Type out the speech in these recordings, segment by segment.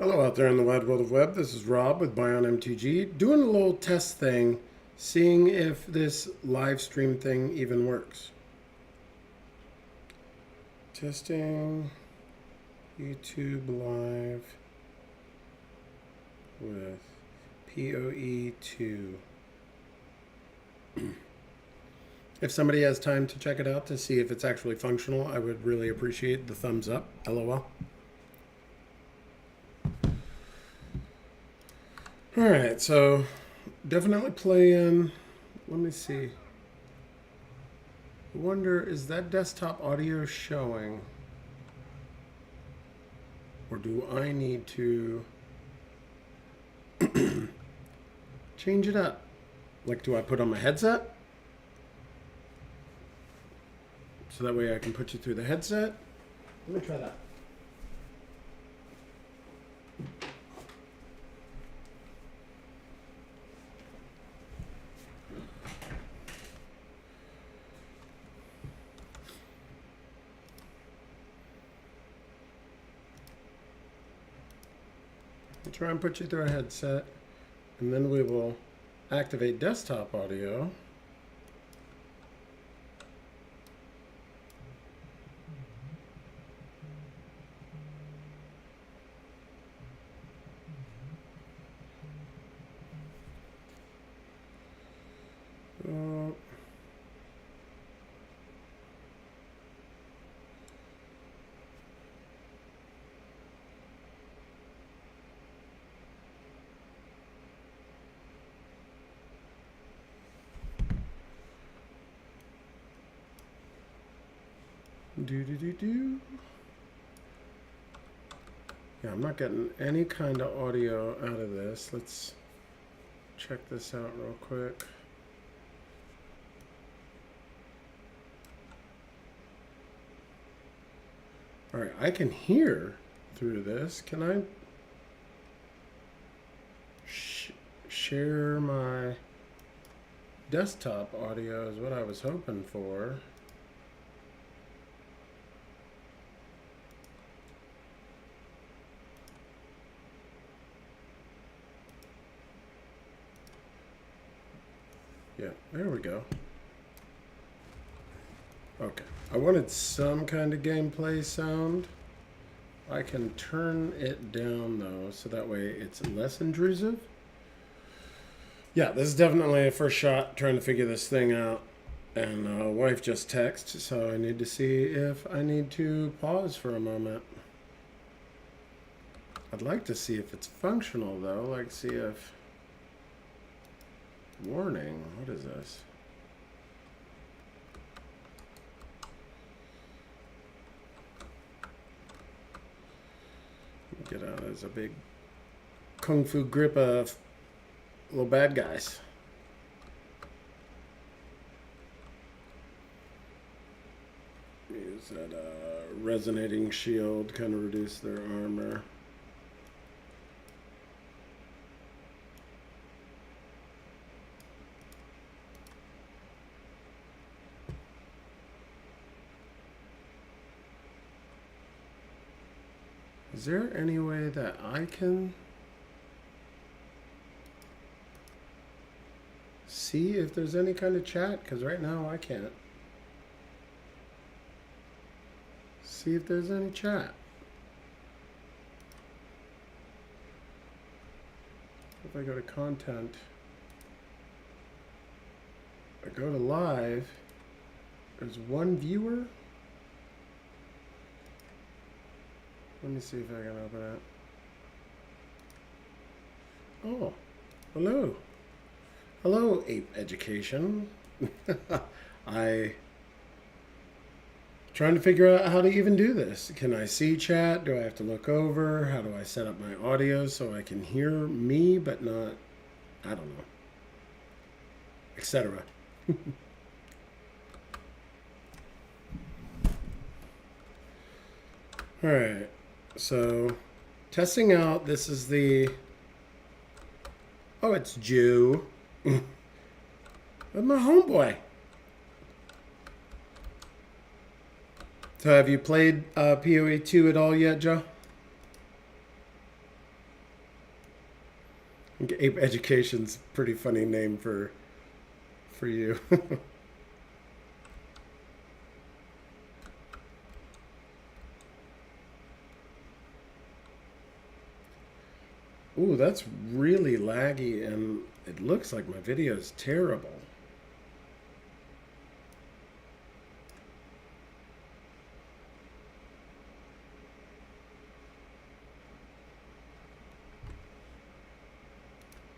Hello out there in the wide world of web. This is Rob with Bion MTG, doing a little test thing, seeing if this live stream thing even works. Testing YouTube Live with PoE2. If somebody has time to check it out to see if it's actually functional, I would really appreciate the thumbs up. LOL. Alright, so definitely play in. Let me see. I wonder, is that desktop audio showing? Or do I need to change it up? Like, do I put on my headset? So that way I can put you through the headset. Let me try that. I'll try and put you through a headset, and then we will activate desktop audio. Do. Yeah, I'm not getting any kind of audio out of this. Let's check this out real quick. All right, I can hear through this. Can I share my desktop audio is what I was hoping for. Yeah, there we go. Okay, I wanted some kind of gameplay sound. I can turn it down though, so that way it's less intrusive. Yeah, this is definitely a first shot trying to figure this thing out. And wife just texted, so I need to see if I need to pause for a moment. I'd like to see if it's functional though, like see if... Warning, what is this? Get out as a big kung fu grip of little bad guys. Use that resonating shield, kind of reduce their armor. Is there any way that I can see if there's any kind of chat? Because right now I can't see if there's any chat. If I go to content, I go to live, there's one viewer. Let me see if I can open it. Oh, hello. Hello, Ape Education. Trying to figure out how to even do this. Can I see chat? Do I have to look over? How do I set up my audio so I can hear me but not, I don't know, etc. All right. So, testing out, this is the, oh, it's Jew. That's my homeboy. So have you played PoE2 at all yet, Joe? Ape Education's a pretty funny name for you. Ooh, that's really laggy, and it looks like my video is terrible.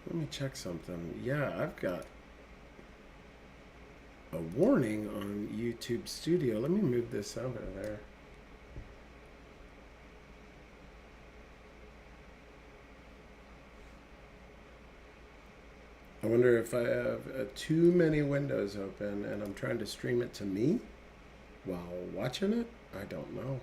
Let me check something. Yeah, I've got a warning on YouTube Studio. Let me move this over there. I wonder if I have too many windows open and I'm trying to stream it to me while watching it. I don't know.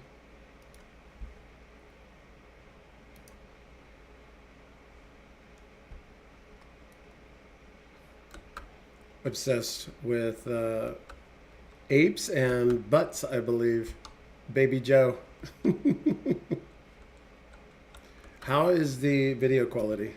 Obsessed with apes and butts, I believe. Baby Joe. How is the video quality?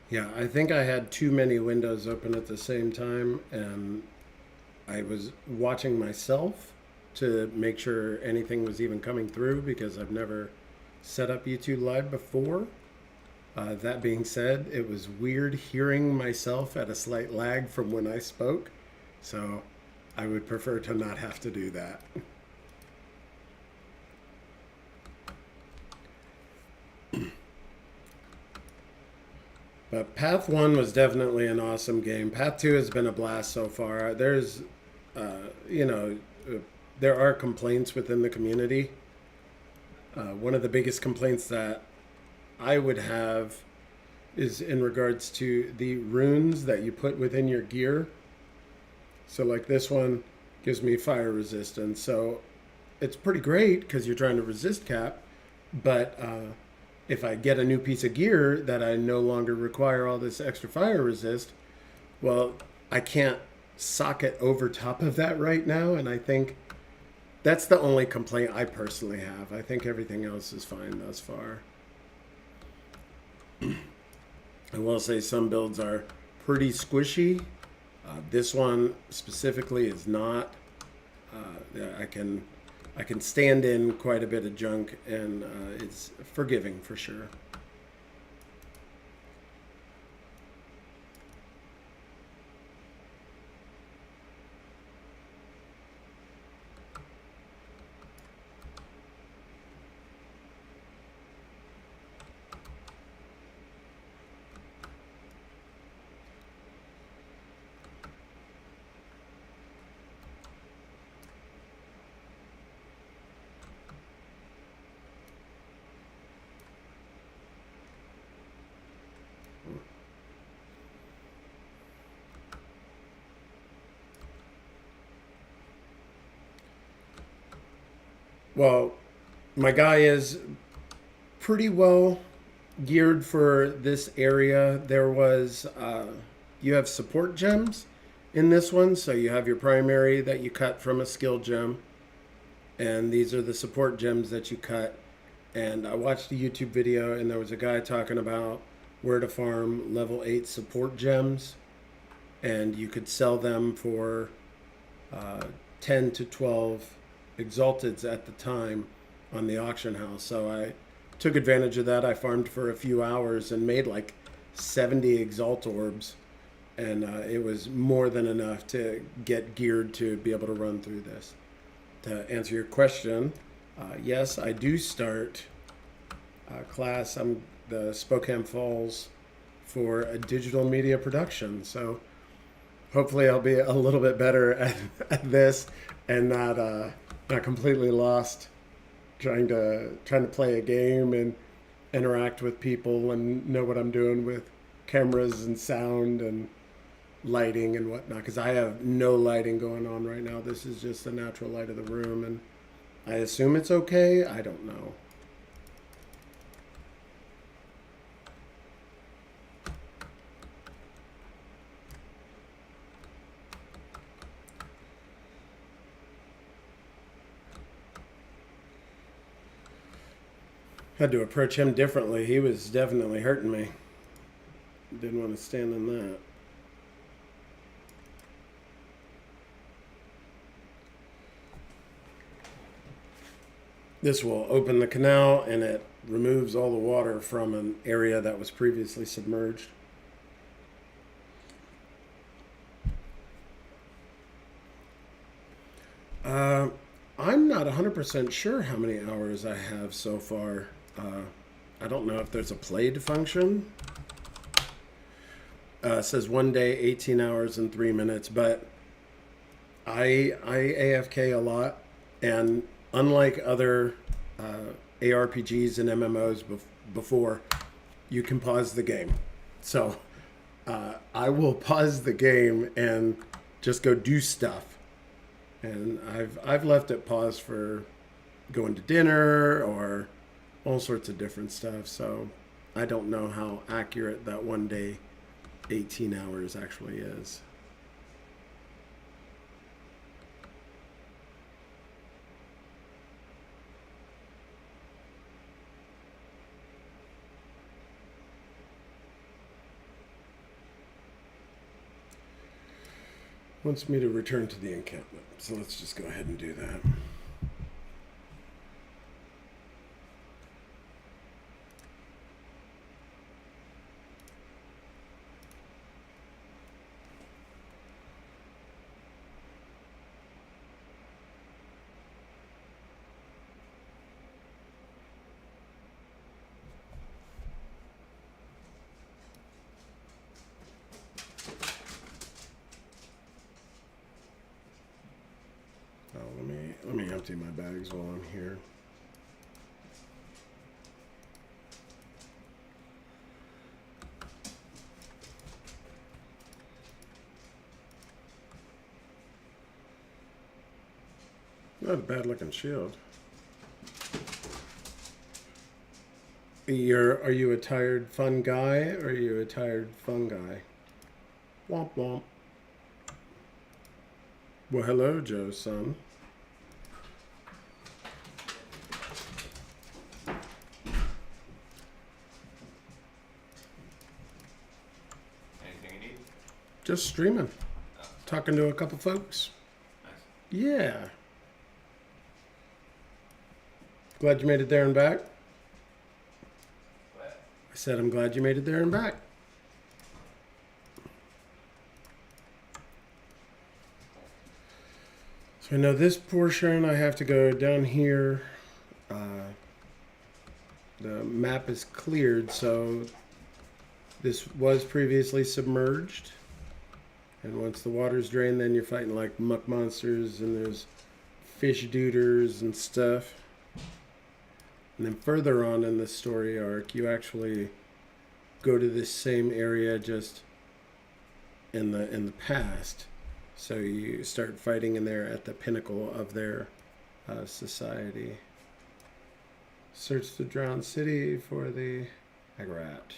Yeah, I think I had too many windows open at the same time, and I was watching myself to make sure anything was even coming through because I've never set up YouTube Live before. That being said, it was weird hearing myself at a slight lag from when I spoke, so I would prefer to not have to do that. But Path 1 was definitely an awesome game. Path 2 has been a blast so far. There's, uh, you know, uh, there are complaints within the community. One of the biggest complaints that I would have is in regards to the runes that you put within your gear. So, like this one gives me fire resistance. So, it's pretty great because you're trying to resist cap, but if I get a new piece of gear that I no longer require all this extra fire resist, well, I can't socket over top of that right now. And I think that's the only complaint I personally have. I think everything else is fine thus far. I will say some builds are pretty squishy. This one specifically is not. Yeah, I can stand in quite a bit of junk, and it's forgiving for sure. Well, my guy is pretty well geared for this area. You have support gems in this one. So you have your primary that you cut from a skill gem. And these are the support gems that you cut. And I watched a YouTube video and there was a guy talking about where to farm level 8 support gems. And you could sell them for 10 to 12 exalteds at the time on the auction house. So I took advantage of that. I farmed for a few hours and made like 70 exalt orbs. And it was more than enough to get geared to be able to run through this. To answer your question, yes, I do start class. I'm the Spokane Falls for a digital media production. So hopefully I'll be a little bit better at this and not completely lost trying to play a game and interact with people and know what I'm doing with cameras and sound and lighting and whatnot, because I have no lighting going on right now. This is just the natural light of the room, and I assume it's okay. I don't know. Had to approach him differently. He was definitely hurting me. Didn't want to stand in that. This will open the canal and it removes all the water from an area that was previously submerged. I'm not 100% sure how many hours I have so far. I don't know if there's a played function. It says 1 day, 18 hours and 3 minutes, but I AFK a lot, and unlike other ARPGs and MMOs before, you can pause the game. So I will pause the game and just go do stuff. And I've left it paused for going to dinner or all sorts of different stuff. So I don't know how accurate that 1 day, 18 hours actually is. Wants me to return to the encampment, so let's just go ahead and do that. Let me empty my bags while I'm here. Not a bad looking shield. Are you a tired fun guy or are you a tired fun guy? Womp womp. Well, hello, Joe's son. Just streaming. Talking to a couple folks. Nice. Yeah. Glad you made it there and back. What? I said I'm glad you made it there and back. So I know this portion I have to go down here. The map is cleared, so this was previously submerged. And once the water's drained, then you're fighting like muck monsters and there's fish duders and stuff. And then further on in the story arc, you actually go to this same area just in the past. So you start fighting in there at the pinnacle of their society. Search the drowned city for the Agrat.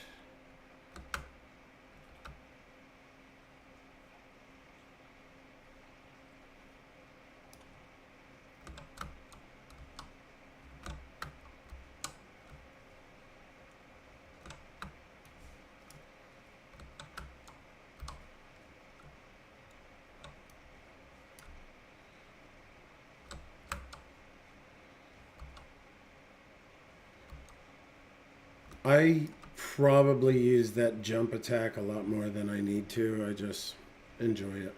I probably use that jump attack a lot more than I need to. I just enjoy it.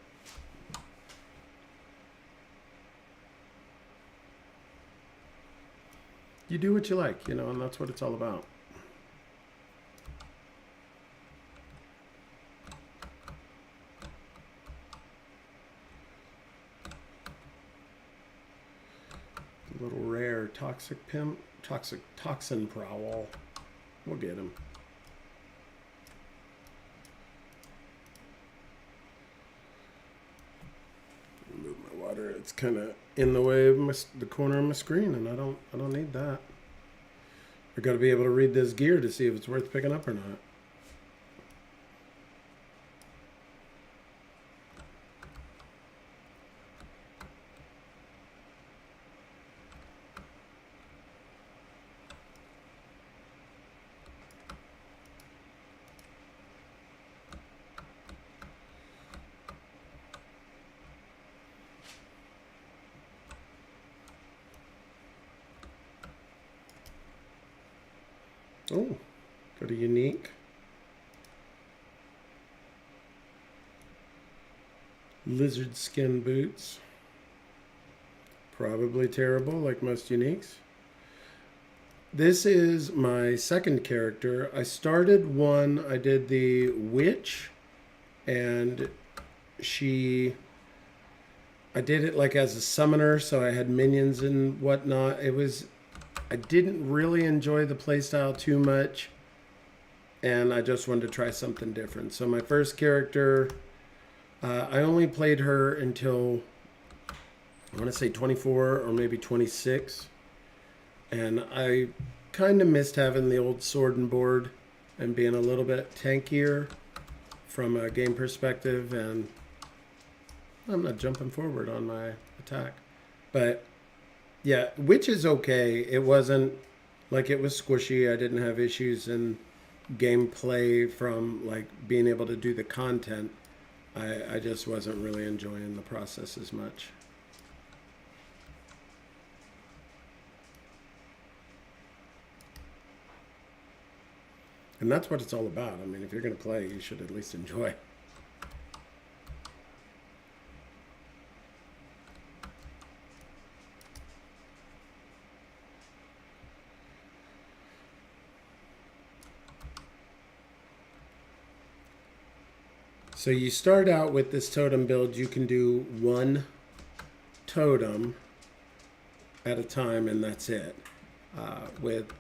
You do what you like, you know, and that's what it's all about. A little rare toxin prowl. We'll get him. Move my water. It's kind of in the way of the corner of my screen, and I don't need that. I got to be able to read this gear to see if it's worth picking up or not. Oh, got a unique. Lizard skin boots. Probably terrible, like most uniques. This is my second character. I started one, I did the witch, and I did it like as a summoner, so I had minions and whatnot. I didn't really enjoy the playstyle too much, and I just wanted to try something different. So my first character, I only played her until, I want to say 24 or maybe 26, and I kind of missed having the old sword and board and being a little bit tankier from a game perspective, and I'm not jumping forward on my attack. But yeah, which is okay. It wasn't like it was squishy. I didn't have issues in gameplay from like being able to do the content. I just wasn't really enjoying the process as much. And that's what it's all about. I mean, if you're going to play, you should at least enjoy. So you start out with this totem build. You can do one totem at a time, and that's it. With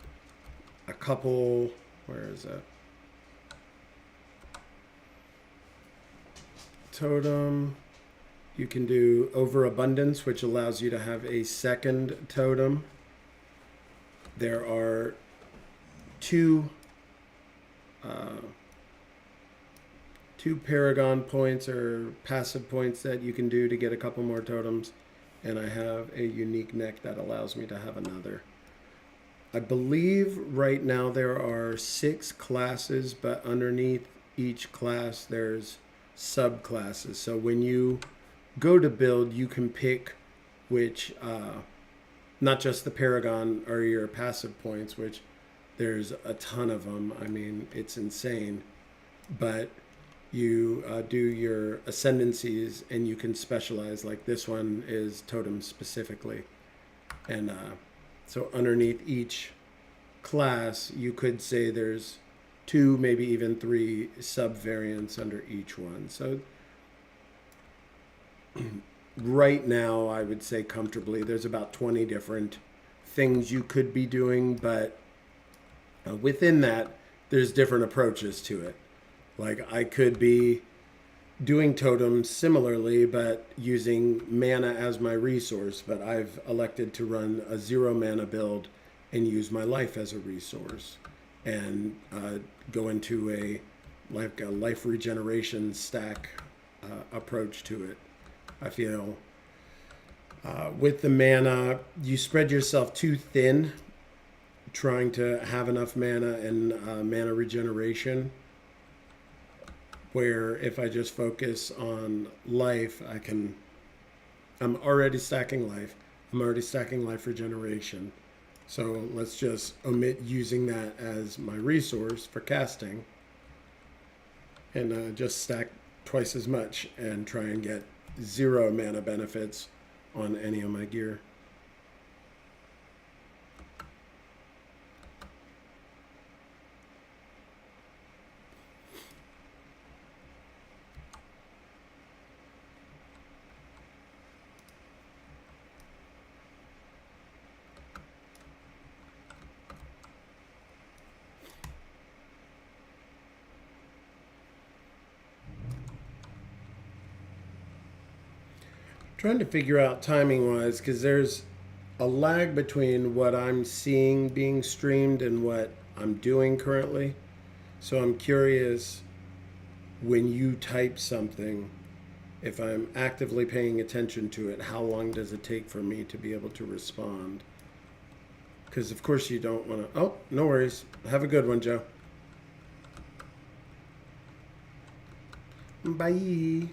a couple, where is it? Totem. You can do overabundance, which allows you to have a second totem. There are two paragon points or passive points that you can do to get a couple more totems, and I have a unique neck that allows me to have another. I believe right now there are 6 classes, but underneath each class there's subclasses. So when you go to build, you can pick which, not just the paragon or your passive points, which there's a ton of them. I mean, it's insane. But you do your ascendancies, and you can specialize. Like this one is totem specifically. And so underneath each class, you could say there's 2, maybe even 3 sub-variants under each one. So right now, I would say comfortably, there's about 20 different things you could be doing, but within that, there's different approaches to it. Like I could be doing totems similarly, but using mana as my resource, but I've elected to run a 0 mana build and use my life as a resource, and go into a life regeneration stack approach to it. I feel with the mana, you spread yourself too thin trying to have enough mana and mana regeneration, where if I just focus on life, I'm already stacking life. I'm already stacking life regeneration. So let's just omit using that as my resource for casting and just stack twice as much and try and get 0 mana benefits on any of my gear. Trying to figure out timing wise, because there's a lag between what I'm seeing being streamed and what I'm doing currently. So I'm curious, when you type something, if I'm actively paying attention to it, how long does it take for me to be able to respond? Because of course you don't want to. Oh, no worries. Have a good one, Joe. Bye.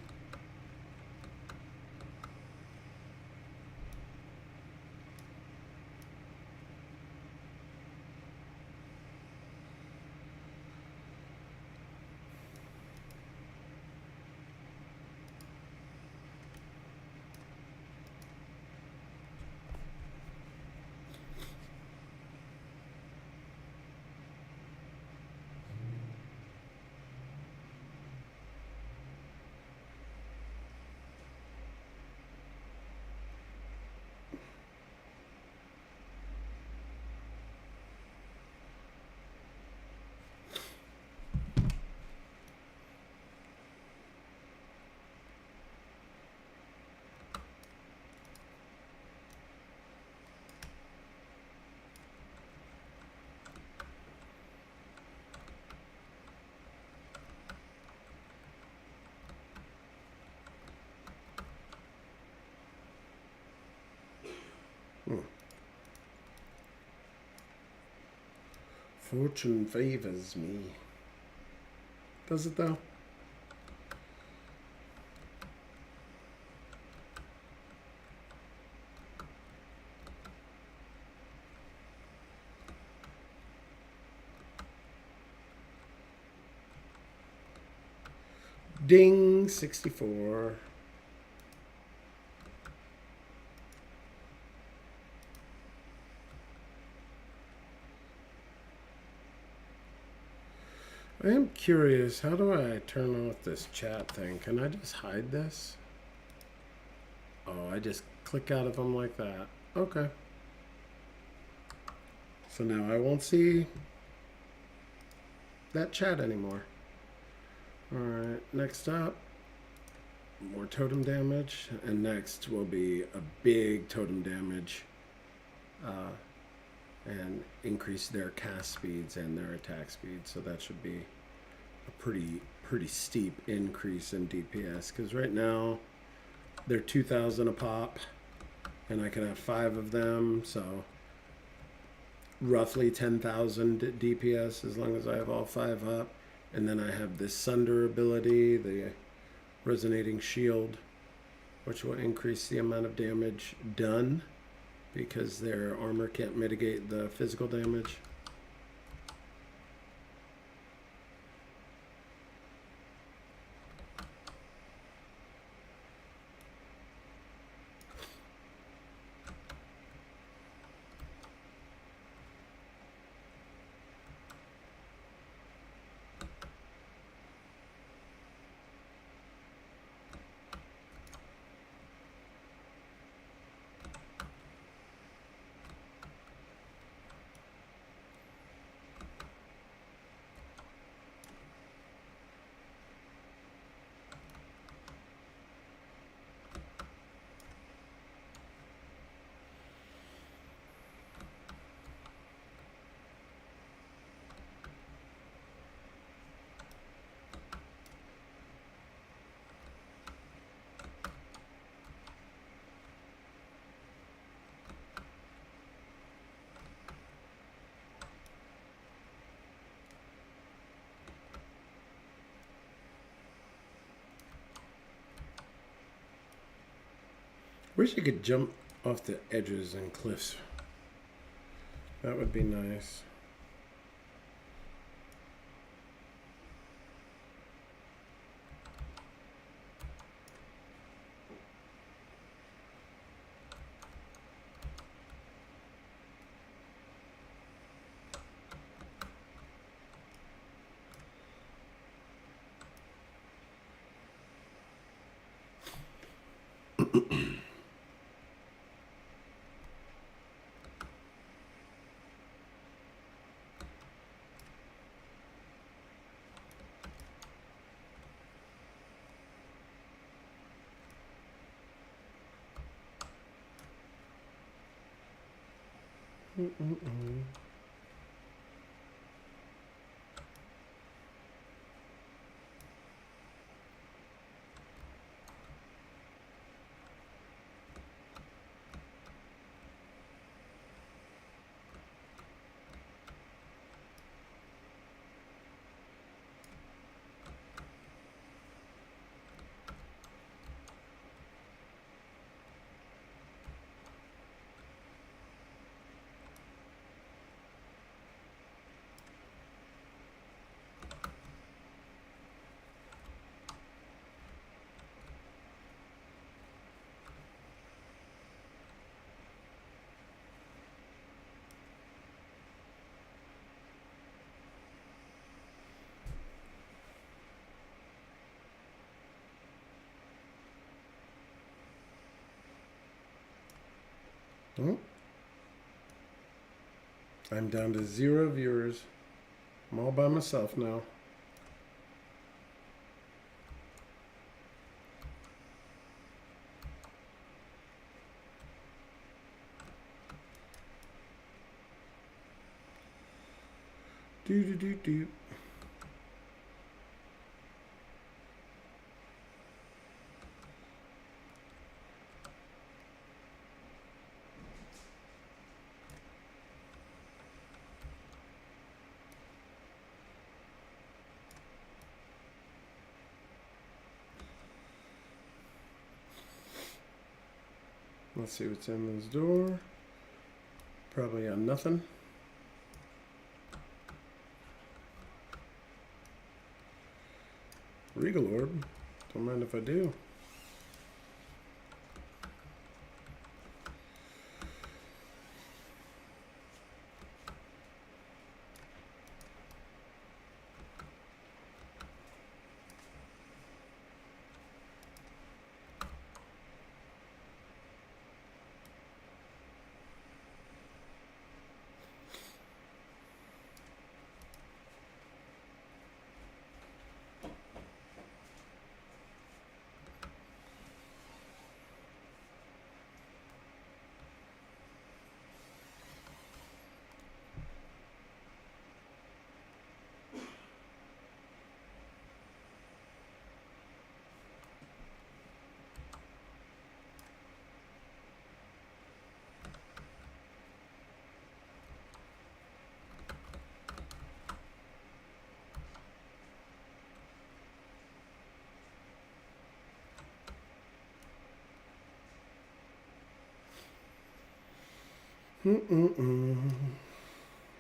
Fortune favors me. Does it though? Ding, 64. I am curious, how do I turn off this chat thing? Can I just hide this? Oh, I just click out of them like that. Okay. So now I won't see that chat anymore. Alright, next up, more totem damage. And next will be a big totem damage. And increase their cast speeds and their attack speeds. So that should be a pretty steep increase in DPS. Because right now, they're 2,000 a pop. And I can have 5 of them. So roughly 10,000 DPS as long as I have all 5 up. And then I have this Sunder ability, the Resonating Shield, which will increase the amount of damage done because their armor can't mitigate the physical damage. Wish you could jump off the edges and cliffs. That would be nice. Oh. I'm down to 0 viewers. I'm all by myself now. Do do do do. Let's see what's in this door. Probably nothing. Regal orb. Don't mind if I do.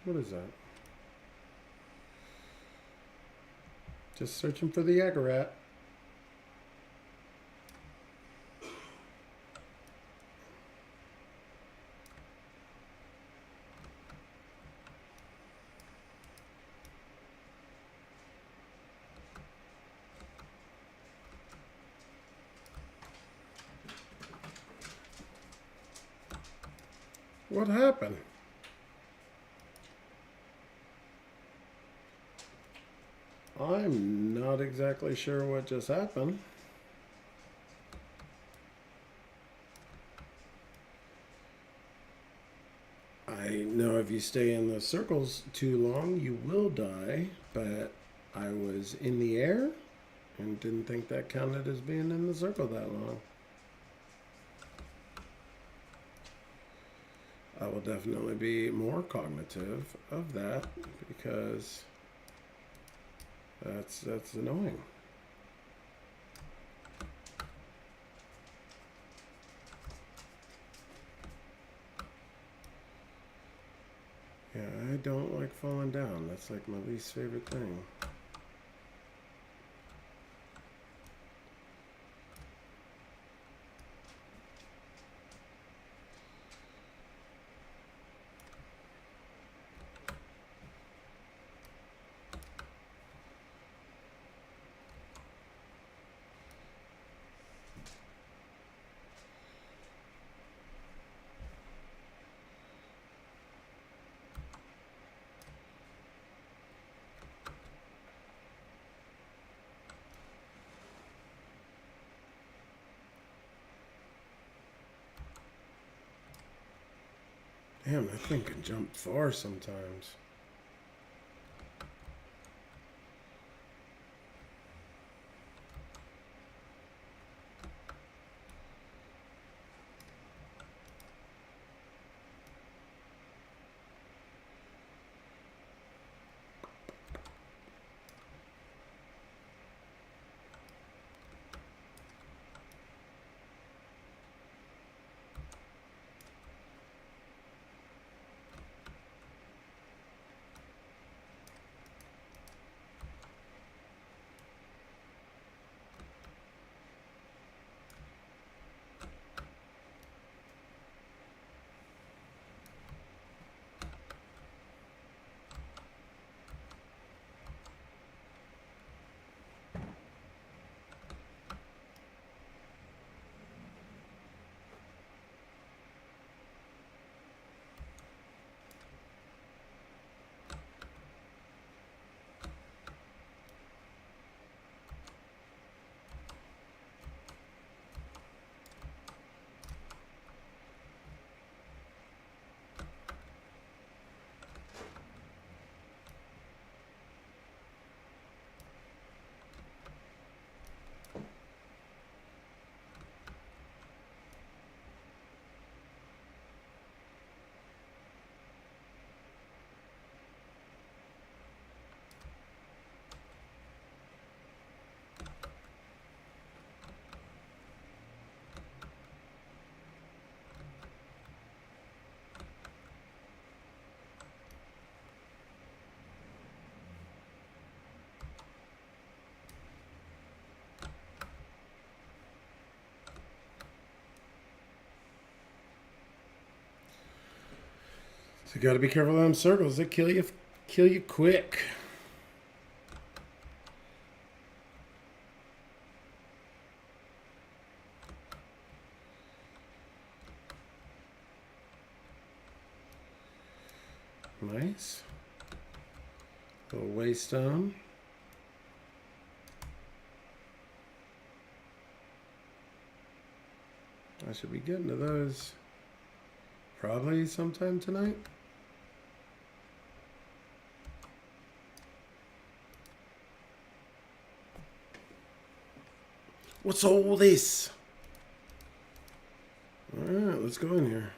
What is that? Just searching for the Agarat. What happened? I'm not exactly sure what just happened. I know if you stay in the circles too long, you will die, but I was in the air and didn't think that counted as being in the circle that long. I will definitely be more cognitive of that because that's annoying. don't like falling down. That's like my least favorite thing. Damn, that thing can jump far sometimes. So you got to be careful of them circles. They kill you quick. Nice. Little waystone. I should be getting to those probably sometime tonight. What's all this? Alright, let's go in here.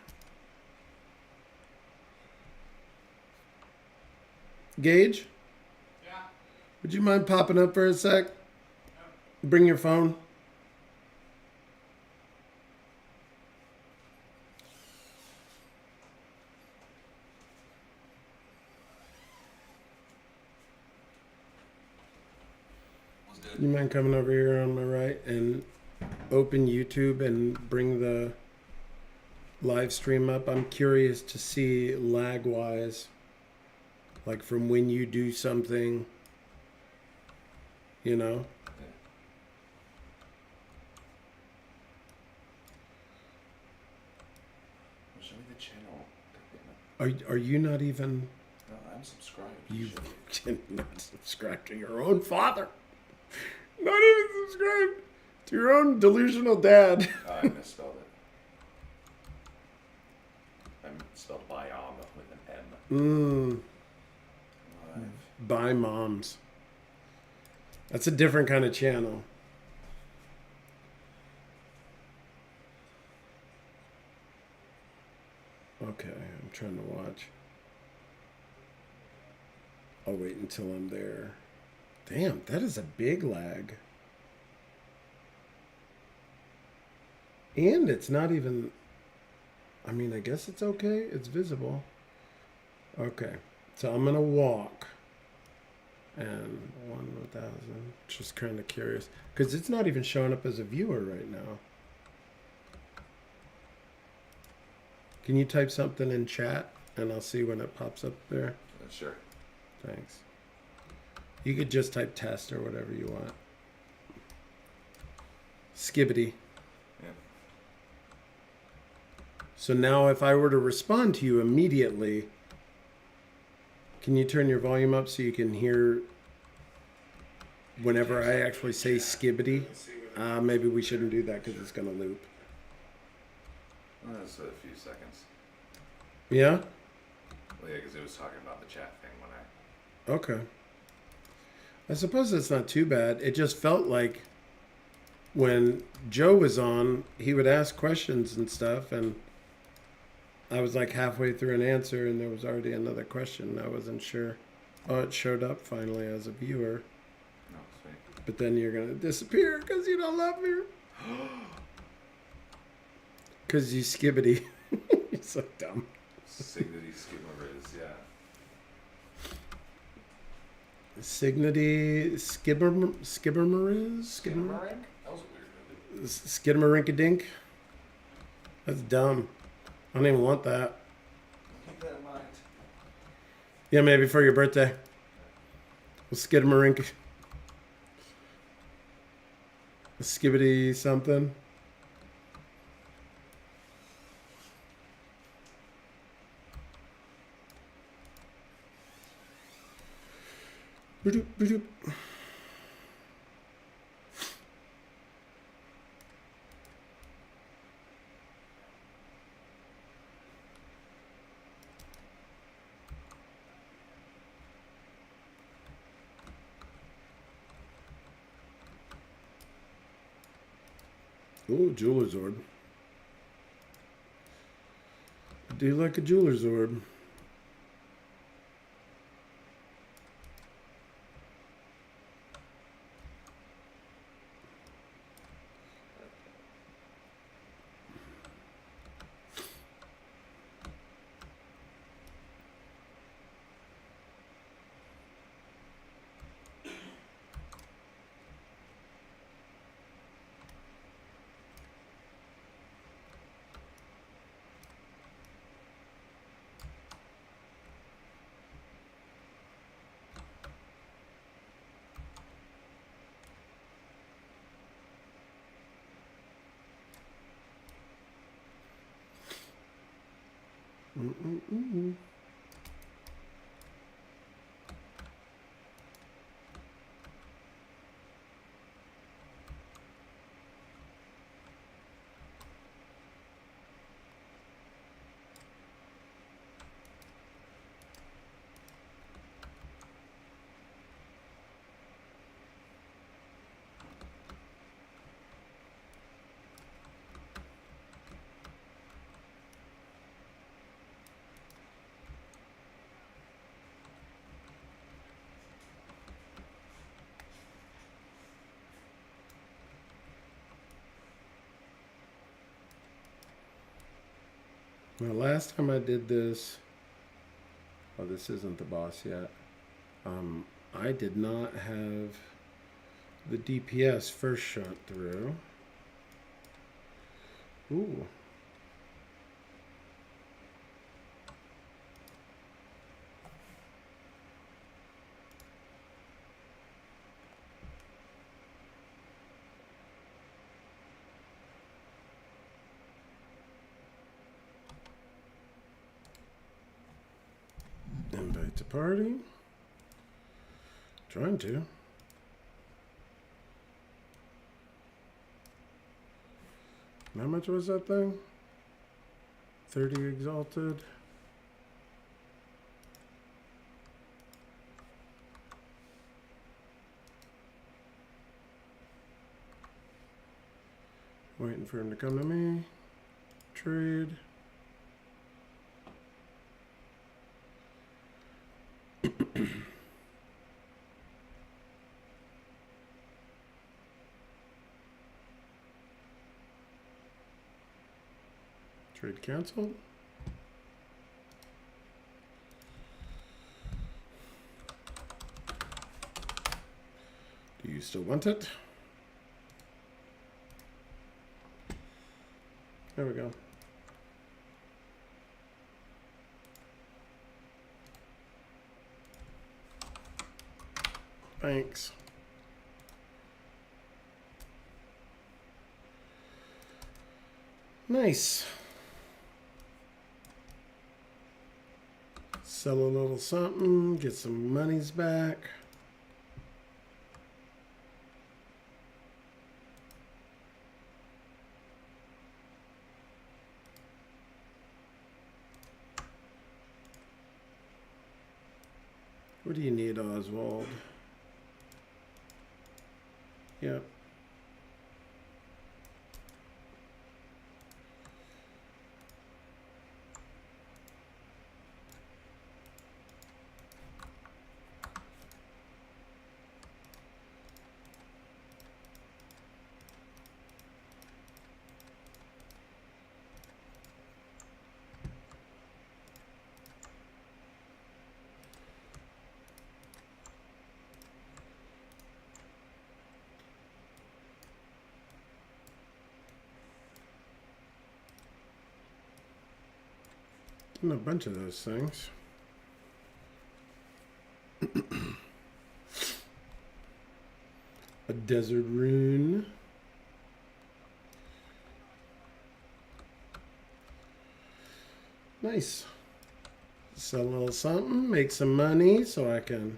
Gage? Yeah. Would you mind popping up for a sec? Yeah. Bring your phone. You mind coming over here on my right and open YouTube and bring the live stream up? I'm curious to see lag wise, like from when you do something, you know? Show me the channel. Are you not even? No, I'm subscribed. You cannot subscribe to your own father. Not even subscribe to your own delusional dad. I misspelled it. I spelled biom with an M. By moms. That's a different kind of channel. Okay, I'm trying to watch. I'll wait until I'm there. Damn, that is a big lag. And it's not even... I mean, I guess it's okay. It's visible. Okay. So I'm gonna walk. And 1,000. Just kind of curious because it's not even showing up as a viewer right now. Can you type something in chat and I'll see when it pops up there? Sure. Thanks. You could just type test or whatever you want. Skibbity. Yeah. So now if I were to respond to you immediately, can you turn your volume up so you can hear whenever I actually say skibbity? Maybe we shouldn't do that because it's going to loop. That's a few seconds. Yeah? Well, yeah, because it was talking about the chat thing when I... Okay. I suppose that's not too bad. It just felt like when Joe was on, he would ask questions and stuff, and I was like halfway through an answer, and there was already another question. I wasn't sure. Oh, it showed up finally as a viewer. No, sweet. But then you're going to disappear because you don't love me. Because you skibbity. You're so dumb. Signity Skimmer is, yeah. Signity Skibbermariz? Skimmerink? That was a weird movie. Skidamarinkadink? That's dumb. I don't even want that. Keep that in mind. Yeah, maybe for your birthday. Skidamarink. Skibbity something. Ba-doop, ba-doop. Oh, jeweler's orb. I do like a jeweler's orb. Mm-mm-mm. Now, last time I did this, oh, this isn't the boss yet. I did not have the DPS first shot through. Ooh. Invite to party. Trying to. How much was that thing? 30 exalted. Waiting for him to come to me. Trade. Trade canceled. you still want it? There we go. Thanks. Nice. Sell a little something, get some monies back. What do you need, Oswald? Yep. And a bunch of those things. A desert rune. Nice. Sell a little something, make some money so I can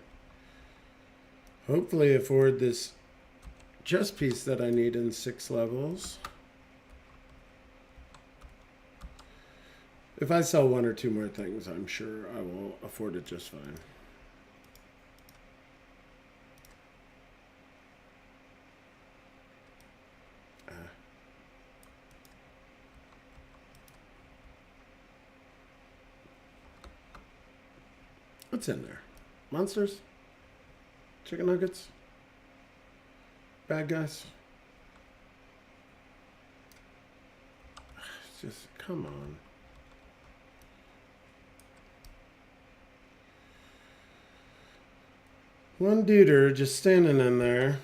hopefully afford this chess piece that I need in 6 levels. If I sell 1 or 2 more things, I'm sure I will afford it just fine. What's in there? Monsters? Chicken nuggets? Bad guys? It's just, come on. One duder just standing in there.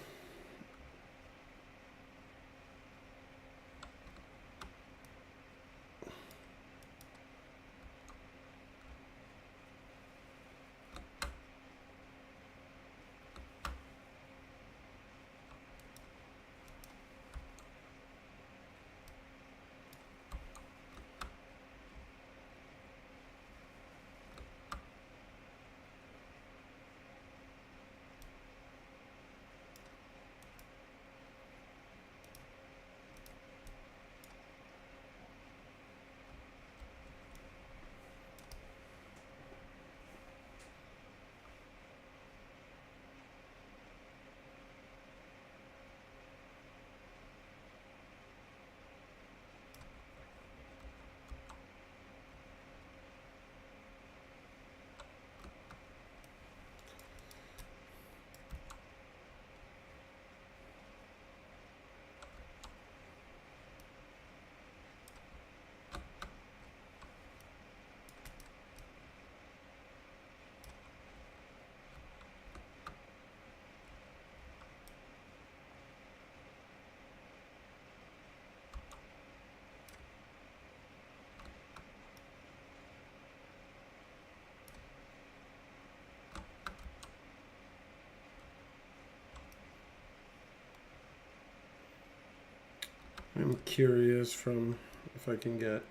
I'm curious from if I can get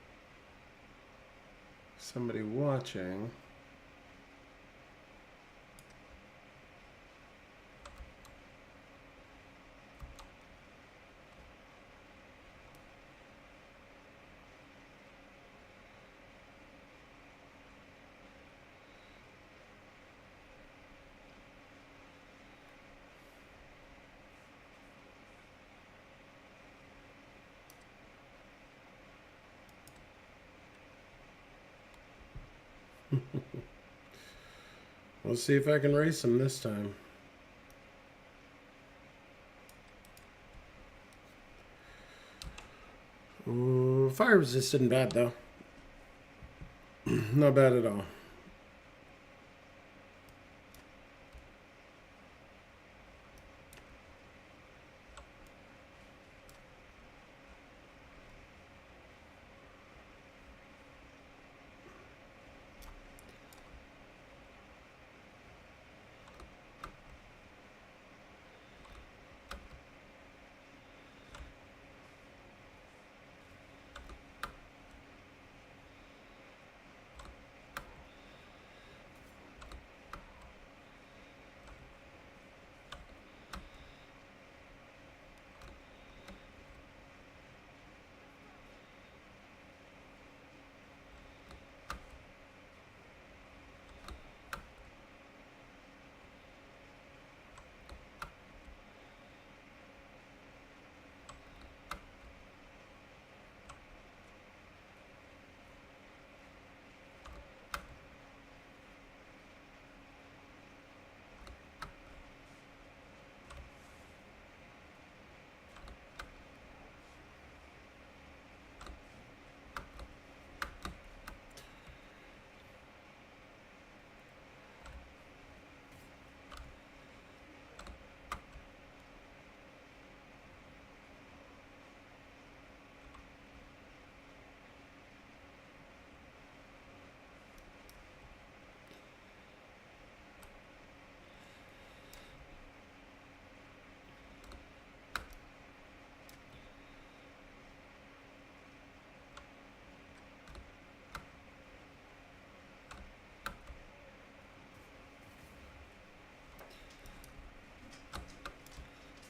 somebody watching. We'll see if I can race him this time. Ooh, fire resistant bad though. Not bad at all.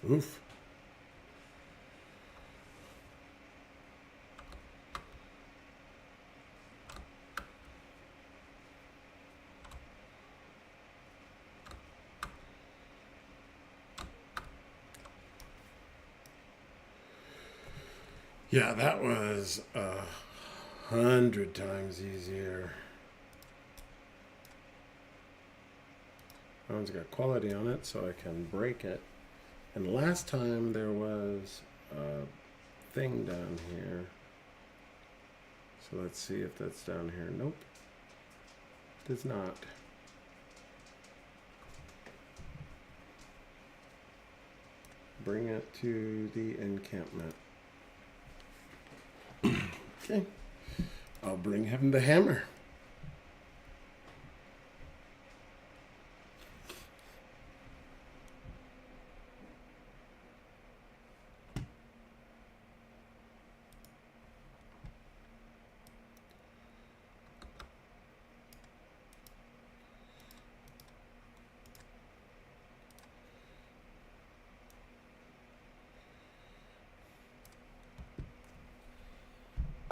Oof. Yeah, that was 100 times easier. That one's got quality on it, so I can break it. And last time there was a thing down here. So let's see if that's down here. Nope. Does not. Bring it to the encampment. Okay. I'll bring him the hammer.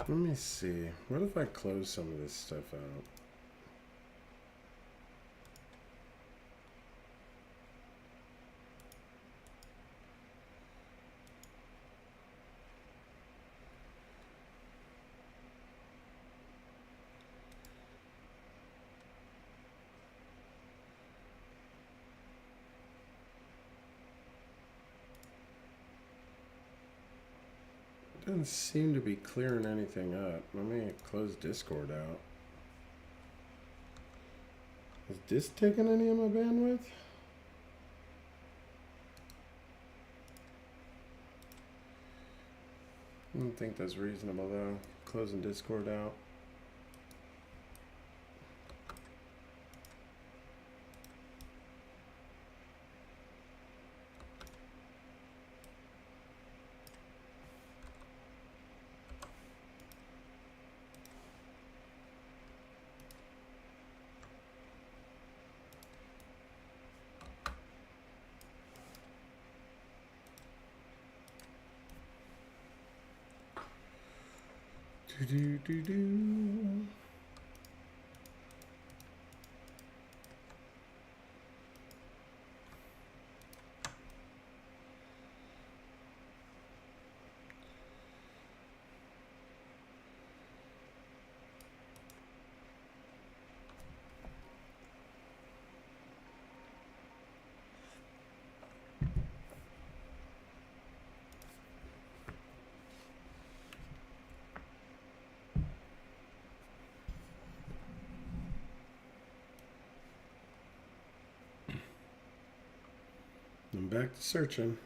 Let me see. What if I close some of this stuff out? Doesn't seem to be clearing anything up. Let me close Discord out. Is this taking any of my bandwidth? I don't think that's reasonable though. Closing Discord out. Do do do. I'm back to searching.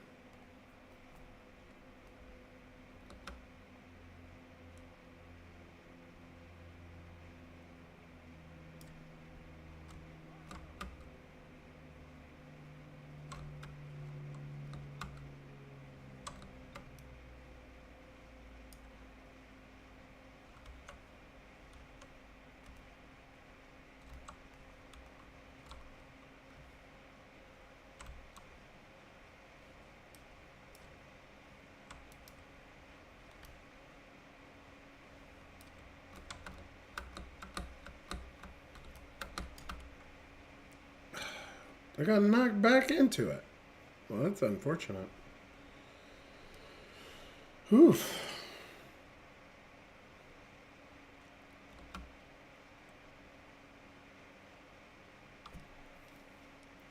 I got knocked back into it. Well, that's unfortunate. Oof.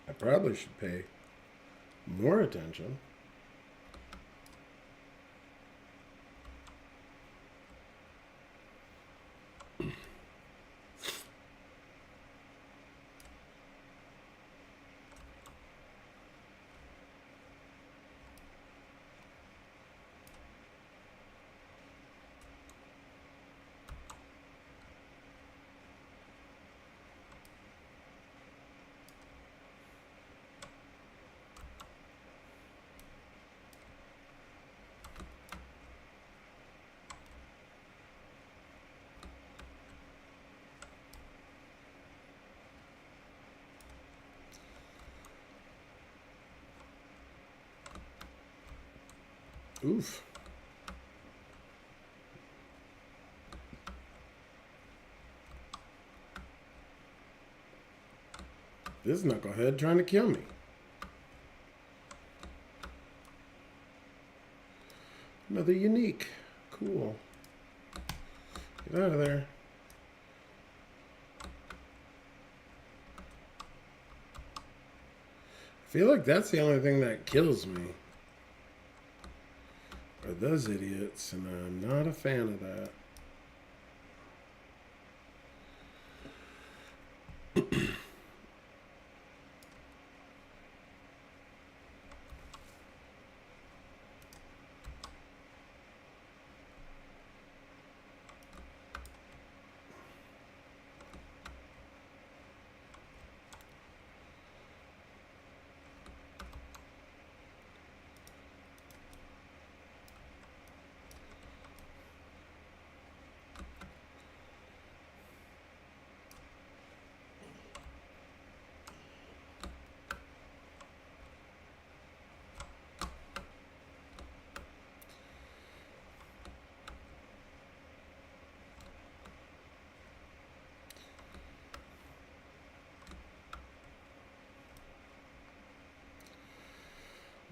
I probably should pay more attention. Oof. This knucklehead trying to kill me. Another unique. Cool. Get out of there. I feel like that's the only thing that kills me. Are those idiots, and I'm not a fan of that.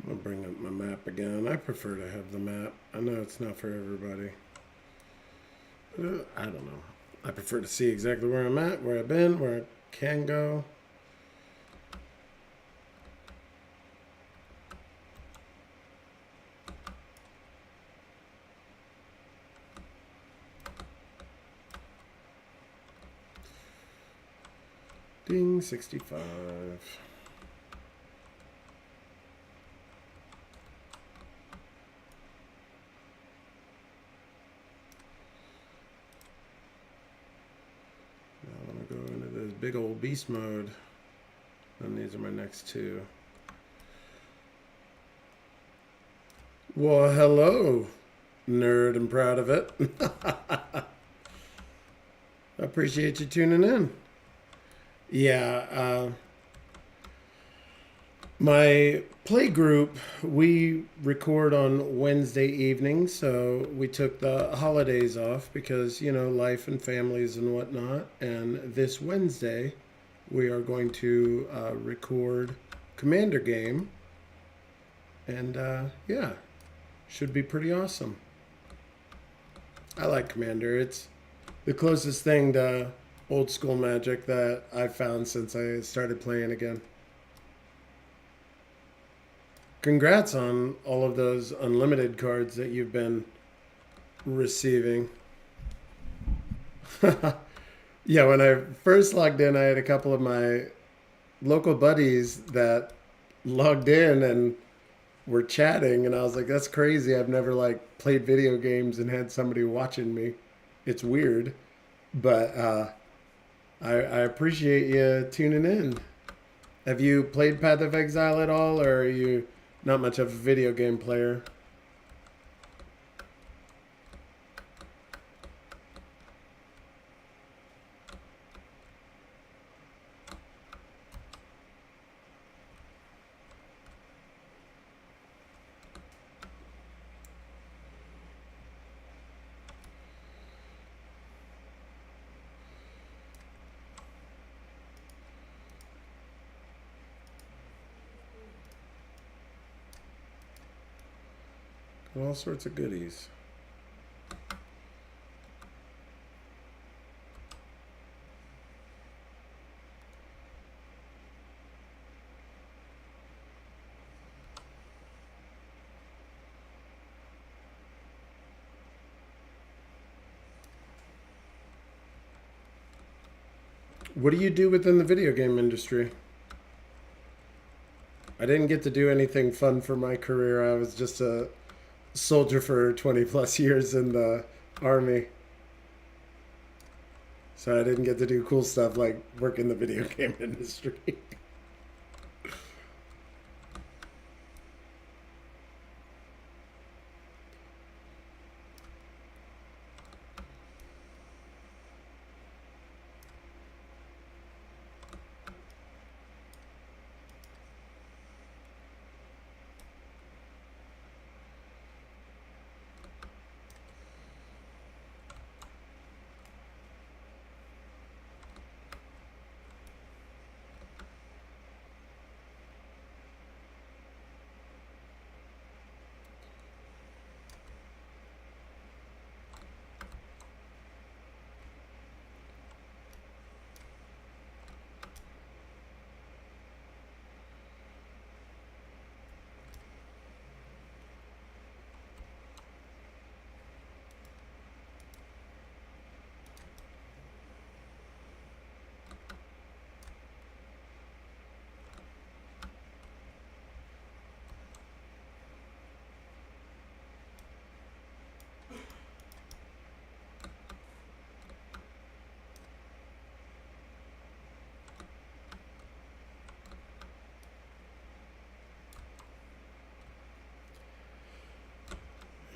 I'm going to bring up my map again. I prefer to have the map. I know it's not for everybody. But, I don't know. I prefer to see exactly where I'm at, where I've been, where I can go. Ding, 65. Big old beast mode. And these are my next two. Well, hello, nerd. I'm proud of it. I appreciate you tuning in. Yeah, my play group, we record on Wednesday evenings, so we took the holidays off because, you know, life and families and whatnot. And this Wednesday, we are going to record Commander game. And yeah, should be pretty awesome. I like Commander. It's the closest thing to old school Magic that I've found since I started playing again. Congrats on all of those unlimited cards that you've been receiving. Yeah, when I first logged in, I had a couple of my local buddies that logged in and were chatting, and I was like, that's crazy. I've never like played video games and had somebody watching me. It's weird, but I appreciate you tuning in. Have you played Path of Exile at all, or are you not much of a video game player? All sorts of goodies. What do you do within the video game industry? I didn't get to do anything fun for my career. I was just a soldier for 20 plus years in the army. So I didn't get to do cool stuff like work in the video game industry.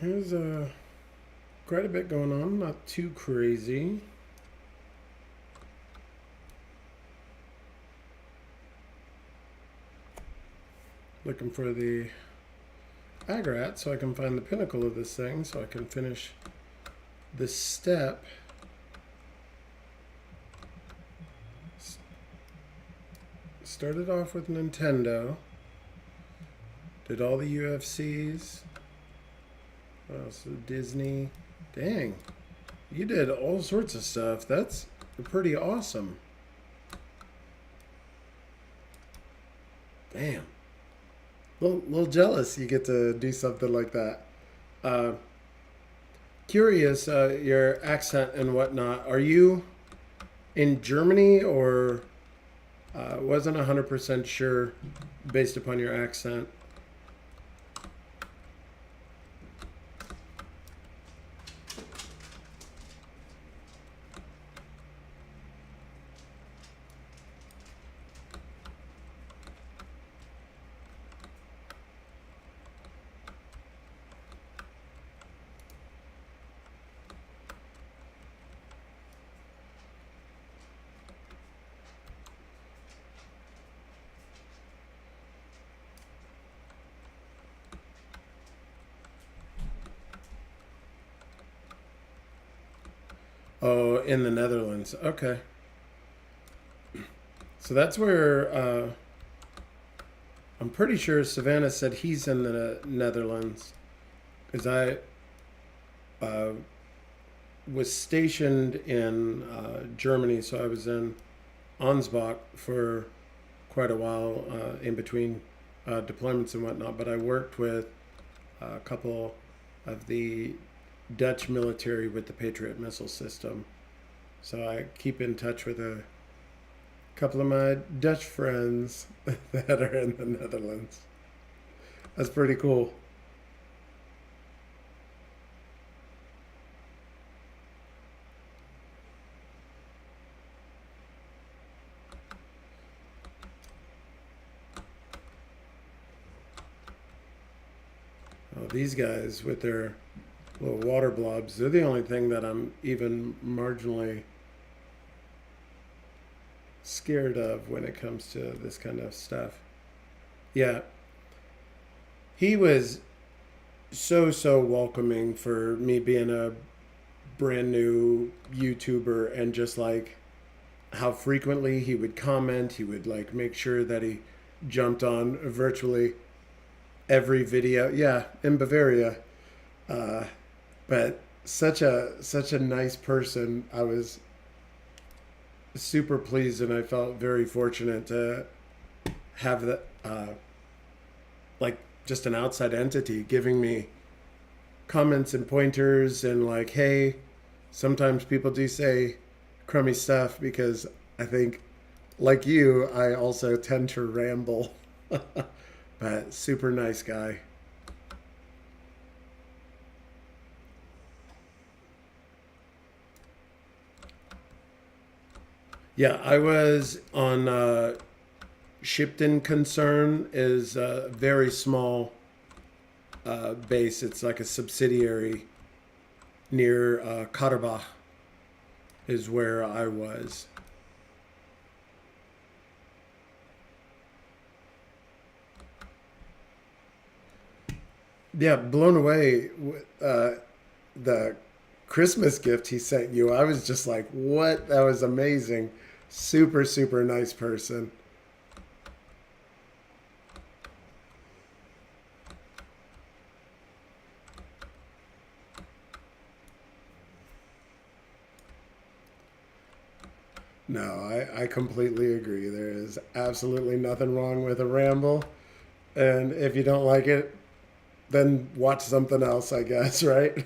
There's quite a bit going on, not too crazy. Looking for the Agrat so I can find the pinnacle of this thing so I can finish this step. Started off with Nintendo. Did all the UFCs. So Disney. Dang. You did all sorts of stuff. That's pretty awesome. Damn. Little jealous you get to do something like that. Curious, your accent and whatnot. Are you in Germany or wasn't 100% sure based upon your accent? Oh, in the Netherlands. Okay. So that's where I'm pretty sure Savannah said he's in the Netherlands. Because uh, was stationed in Germany, so I was in Ansbach for quite a while in between deployments and whatnot. But I worked with a couple of the Dutch military with the Patriot missile system. So I keep in touch with a couple of my Dutch friends that are in the Netherlands. That's pretty cool. Oh, these guys with their little water blobs, they're the only thing that I'm even marginally scared of when it comes to this kind of stuff. Yeah, he was so welcoming for me being a brand new YouTuber and just like how frequently he would comment. He would like make sure that he jumped on virtually every video. Yeah, in Bavaria. Uh, but such a nice person. I was super pleased and I felt very fortunate to have that like just an outside entity giving me comments and pointers and like, hey, sometimes people do say crummy stuff because I think like you, I also tend to ramble. But super nice guy. Yeah, I was on Shipton Concern is a very small base. It's like a subsidiary near Karabakh is where I was. Yeah, blown away with the Christmas gift he sent you. I was just like, what? That was amazing. Super nice person. No, I completely agree. There is absolutely nothing wrong with a ramble. And if you don't like it, then watch something else, I guess, right?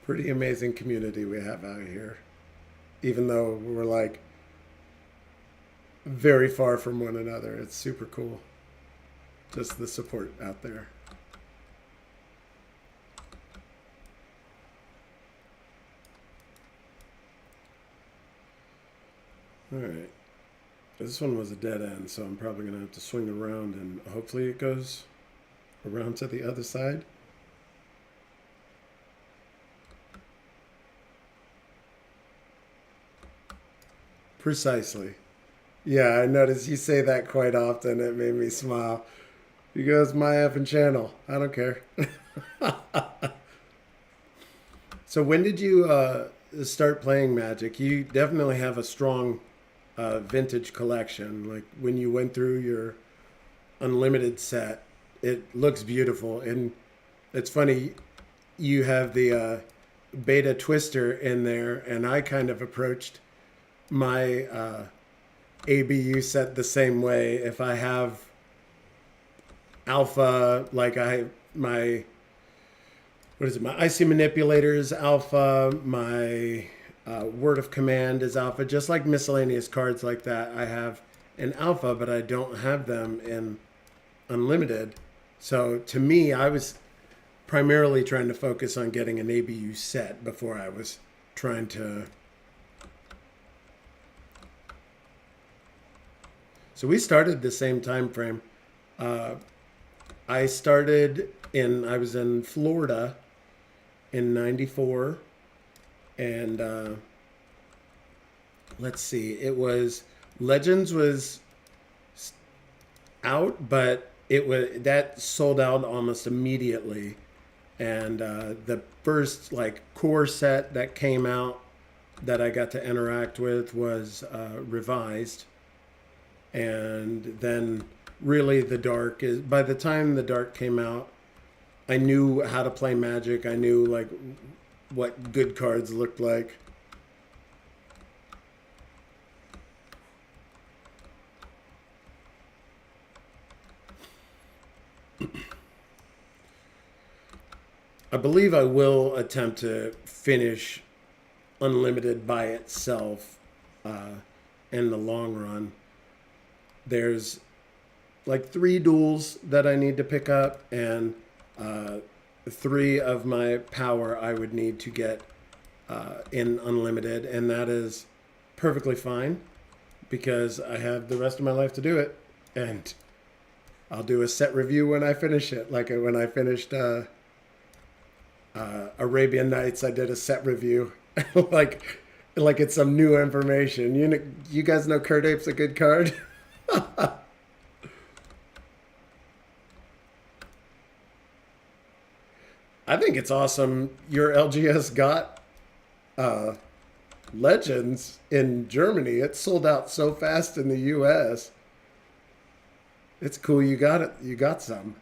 Pretty amazing community we have out here. Even though we're like very far from one another, it's super cool. Just the support out there. All right. This one was a dead end, so I'm probably going to have to swing around and hopefully it goes around to the other side. Precisely. Yeah, I noticed you say that quite often. It made me smile. You go, it's my effing channel. I don't care. So when did you start playing Magic? You definitely have a strong vintage collection. Like when you went through your unlimited set, it looks beautiful. And it's funny, you have the beta twister in there, and I kind of approached my ABU set the same way. If I have alpha, like my what is it? My IC manipulator is alpha. My word of command is alpha. Just like miscellaneous cards like that, I have an alpha, but I don't have them in unlimited. So to me, I was primarily trying to focus on getting an ABU set before I was trying to. So we started the same time frame. I started I was in Florida in '94, and let's see, it was Legends was out, but that sold out almost immediately, and the first like core set that came out that I got to interact with was revised, and then really the dark is by the time the dark came out, I knew how to play Magic. I knew like what good cards looked like. I believe I will attempt to finish Unlimited by itself in the long run. There's like 3 duels that I need to pick up, and 3 of my power I would need to get in Unlimited, and that is perfectly fine because I have the rest of my life to do it, and I'll do a set review when I finish it. Like when I finished Arabian Nights, I did a set review, like it's some new information. You guys know Kurt Ape's a good card. I think it's awesome. Your LGS got Legends in Germany. It sold out so fast in the US. It's cool you got it. You got some.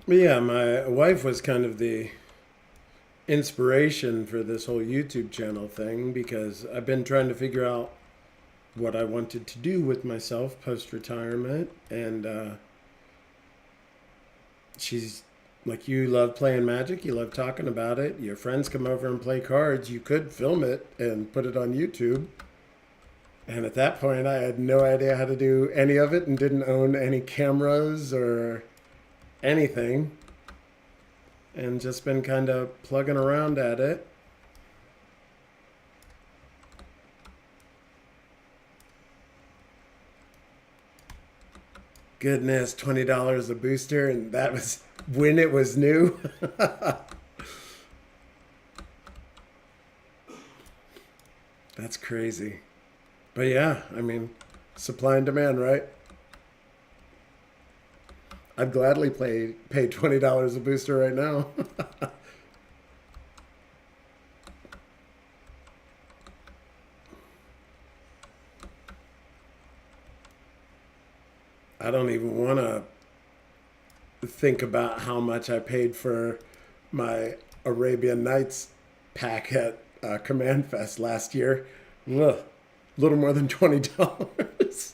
But yeah, my wife was kind of the inspiration for this whole YouTube channel thing because I've been trying to figure out what I wanted to do with myself post retirement, and she's like, you love playing Magic, you love talking about it, your friends come over and play cards, you could film it and put it on YouTube. And at that point I had no idea how to do any of it and didn't own any cameras or anything, and just been kind of plugging around at it. Goodness, $20 a booster, and that was when it was new. That's crazy. But yeah, I mean, supply and demand, right? I'd gladly pay $20 a booster right now. I don't even want to think about how much I paid for my Arabian Nights pack at Command Fest last year. Ugh, a little more than $20.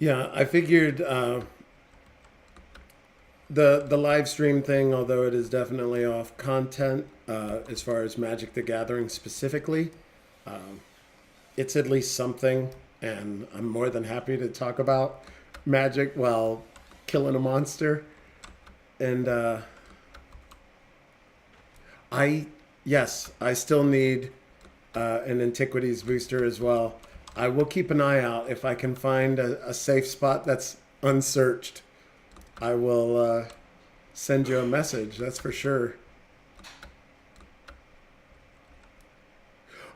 Yeah, I figured the live stream thing, although it is definitely off content as far as Magic the Gathering specifically, it's at least something, and I'm more than happy to talk about Magic while killing a monster. And I, yes, I still need an Antiquities booster as well. I will keep an eye out if I can find a safe spot that's unsearched. I will send you a message. That's for sure.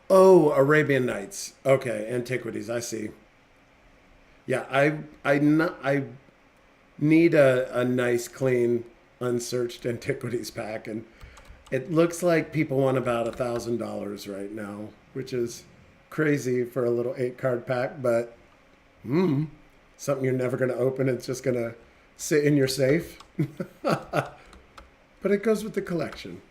Oh, Arabian Nights. Okay, Antiquities. I see. Yeah, I need a nice, clean, unsearched Antiquities pack, and it looks like people want about $1,000 right now, which is crazy for a little 8 card pack, but something you're never going to open. It's just going to sit in your safe. But it goes with the collection.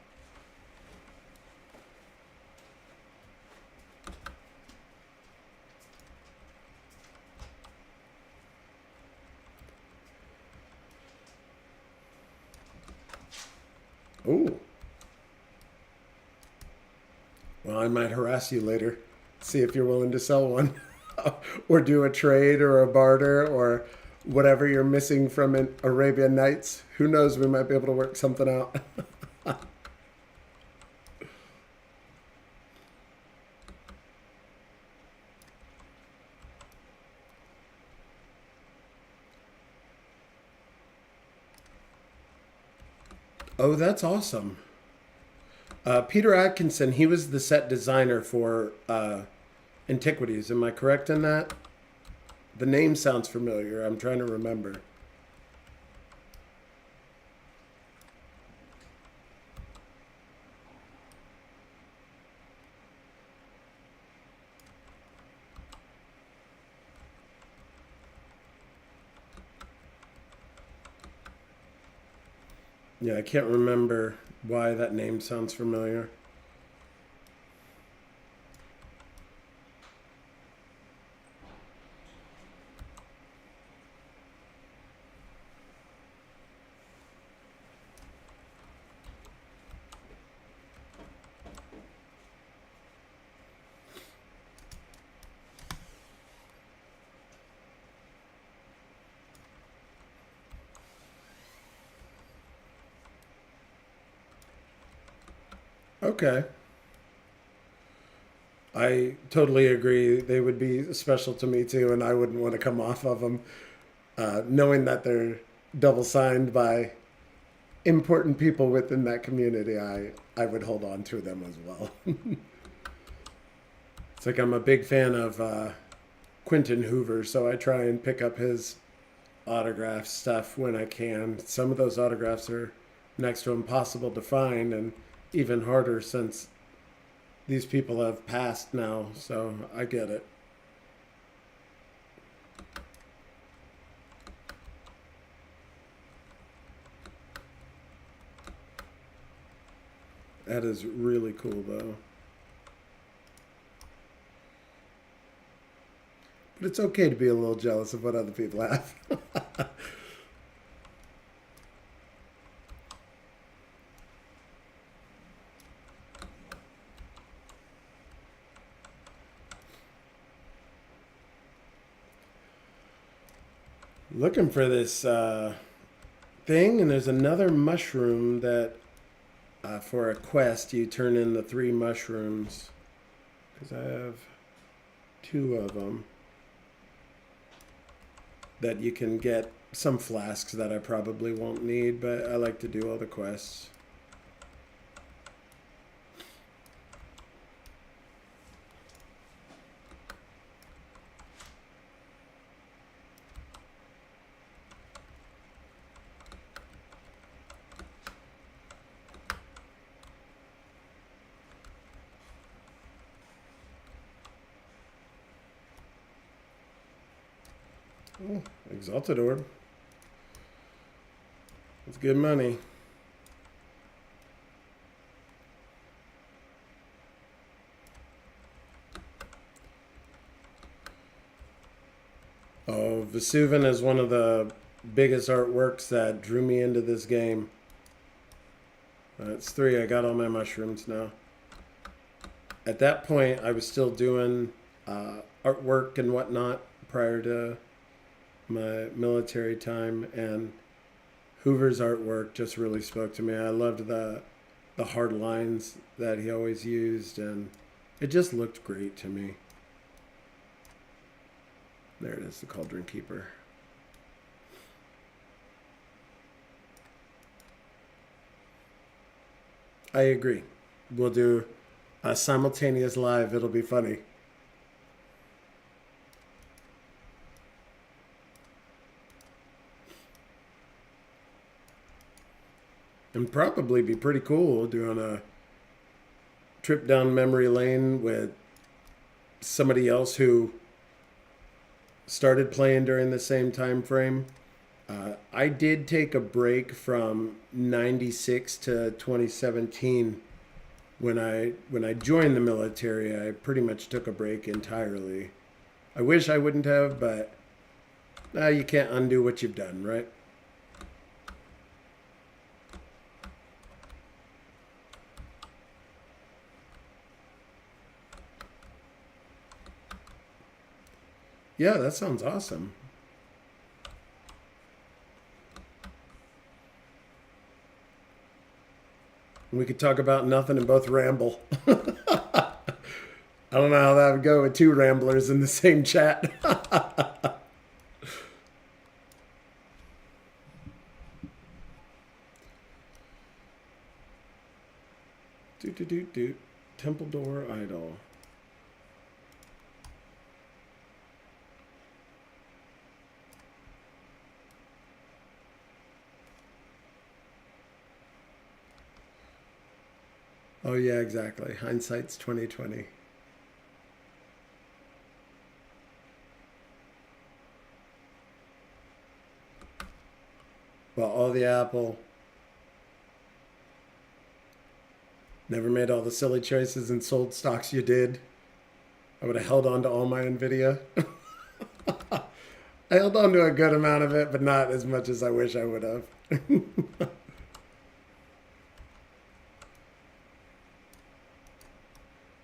Ooh. Well, I might harass you later. See if you're willing to sell one. Or do a trade or a barter or whatever you're missing from an Arabian Nights. Who knows? We might be able to work something out. Oh, that's awesome. Peter Atkinson, he was the set designer for Antiquities. Am I correct in that? The name sounds familiar. I'm trying to remember. Yeah, I can't remember why that name sounds familiar. Okay. I totally agree. They would be special to me too, and I wouldn't want to come off of them. Knowing that they're double signed by important people within that community, I would hold on to them as well. It's like I'm a big fan of Quentin Hoover, so I try and pick up his autograph stuff when I can. Some of those autographs are next to impossible to find, and even harder since these people have passed now, so I get it. That is really cool, though. But it's okay to be a little jealous of what other people have. Looking for this thing, and there's another mushroom that for a quest you turn in the 3 mushrooms. Because I have 2 of them that you can get some flasks that I probably won't need, but I like to do all the quests. Oh, Exalted Orb. It's good money. Oh, Vesuvan is one of the biggest artworks that drew me into this game. It's 3. I got all my mushrooms now. At that point, I was still doing artwork and whatnot prior to my military time, and Hoover's artwork just really spoke to me. I loved the hard lines that he always used, and it just looked great to me. There it is, the Cauldron Keeper. I agree. We'll do a simultaneous live. It'll be funny. And probably be pretty cool doing a trip down memory lane with somebody else who started playing during the same time frame. I did take a break from 96 to 2017. When I joined the military, I pretty much took a break entirely. I wish I wouldn't have, but you can't undo what you've done, right? Yeah, that sounds awesome. We could talk about nothing and both ramble. I don't know how that would go with 2 ramblers in the same chat. Do. Temple Door Idol. Oh yeah, exactly. Hindsight's 2020. Well, all the Apple. Never made all the silly choices and sold stocks you did. I would have held on to all my Nvidia. I held on to a good amount of it, but not as much as I wish I would have.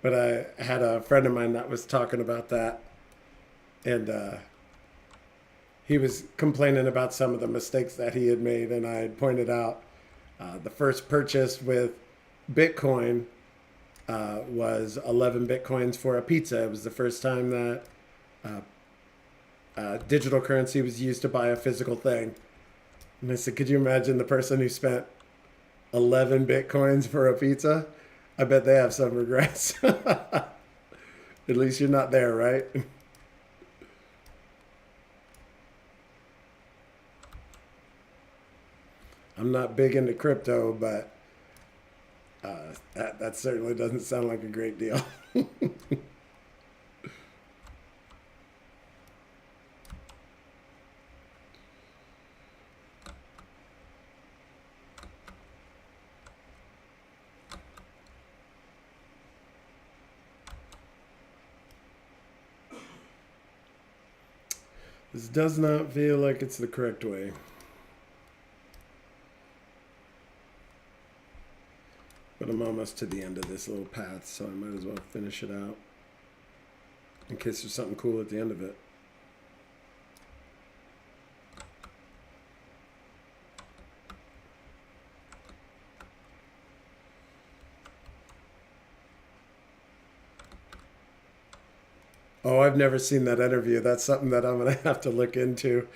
But I had a friend of mine that was talking about that, and he was complaining about some of the mistakes that he had made, and I had pointed out the first purchase with Bitcoin was 11 Bitcoins for a pizza. It was the first time that digital currency was used to buy a physical thing. And I said, could you imagine the person who spent 11 Bitcoins for a pizza? I bet they have some regrets. At least you're not there, right? I'm not big into crypto, but that certainly doesn't sound like a great deal. This does not feel like it's the correct way. But I'm almost to the end of this little path, so I might as well finish it out. In case there's something cool at the end of it. Oh, I've never seen that interview. That's something that I'm going to have to look into.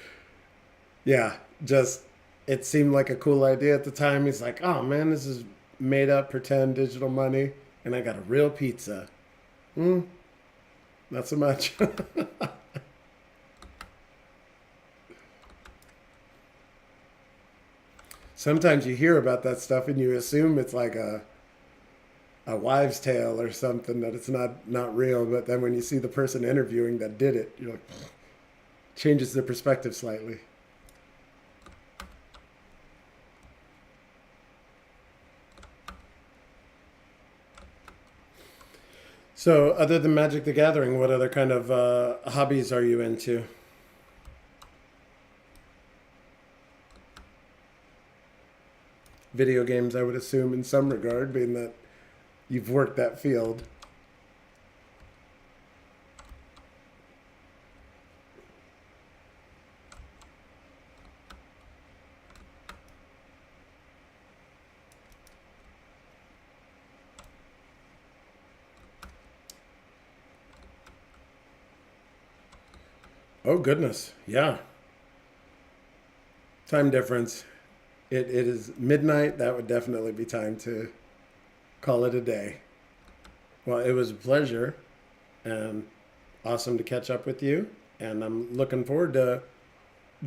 Yeah, just, it seemed like a cool idea at the time. He's like, oh man, this is made up, pretend digital money, and I got a real pizza. Not so much. Sometimes you hear about that stuff and you assume it's like a wives' tale or something, that it's not real. But then when you see the person interviewing that did it, you're like, changes the perspective slightly. So other than Magic the Gathering, what other kind of hobbies are you into? video games, I would assume, in some regard, being that you've worked that field. Oh, goodness. Yeah. Time difference. It is midnight. That would definitely be time to call it a day. Well, it was a pleasure and awesome to catch up with you. And I'm looking forward to